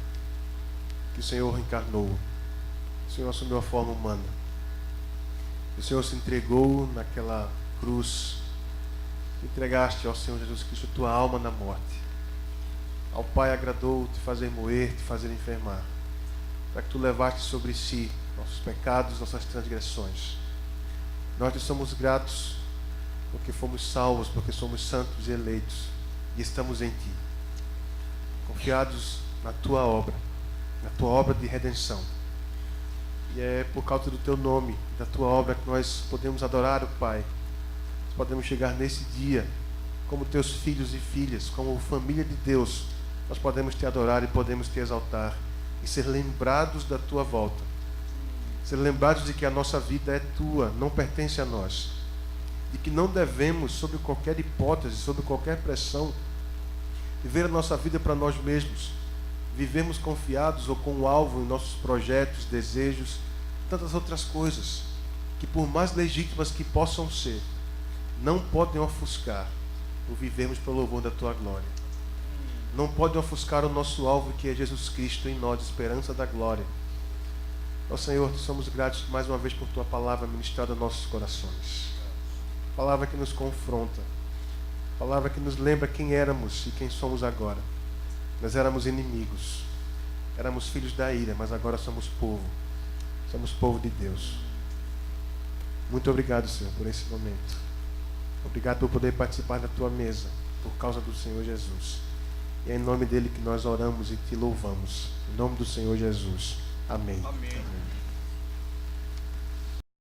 que o Senhor encarnou, o Senhor assumiu a forma humana, o Senhor se entregou naquela cruz, entregaste ao Senhor Jesus Cristo tua alma na morte. Ao Pai agradou te fazer moer, te fazer enfermar, para que tu levaste sobre si nossos pecados, nossas transgressões. Nós te somos gratos porque fomos salvos, porque somos santos e eleitos e estamos em ti, confiados na tua obra de redenção. E é por causa do teu nome, da tua obra, que nós podemos adorar o Pai. Nós podemos chegar nesse dia como teus filhos e filhas, como família de Deus. Nós podemos te adorar e podemos te exaltar e ser lembrados da tua volta. Ser lembrados de que a nossa vida é tua, não pertence a nós. De que não devemos, sob qualquer hipótese, sob qualquer pressão, viver a nossa vida para nós mesmos. Vivemos confiados ou com um alvo em nossos projetos, desejos, tantas outras coisas, que por mais legítimas que possam ser, não podem ofuscar o vivermos pelo louvor da Tua glória. Não podem ofuscar o nosso alvo, que é Jesus Cristo em nós, esperança da glória. Ó Senhor, somos gratos mais uma vez por Tua palavra ministrada aos nossos corações. Palavra que nos confronta, palavra que nos lembra quem éramos e quem somos agora. Nós éramos inimigos, éramos filhos da ira, mas agora somos povo de Deus. Muito obrigado, Senhor, por esse momento. Obrigado por poder participar da tua mesa, por causa do Senhor Jesus. E é em nome dele que nós oramos e te louvamos. Em nome do Senhor Jesus. Amém. Amém. Amém.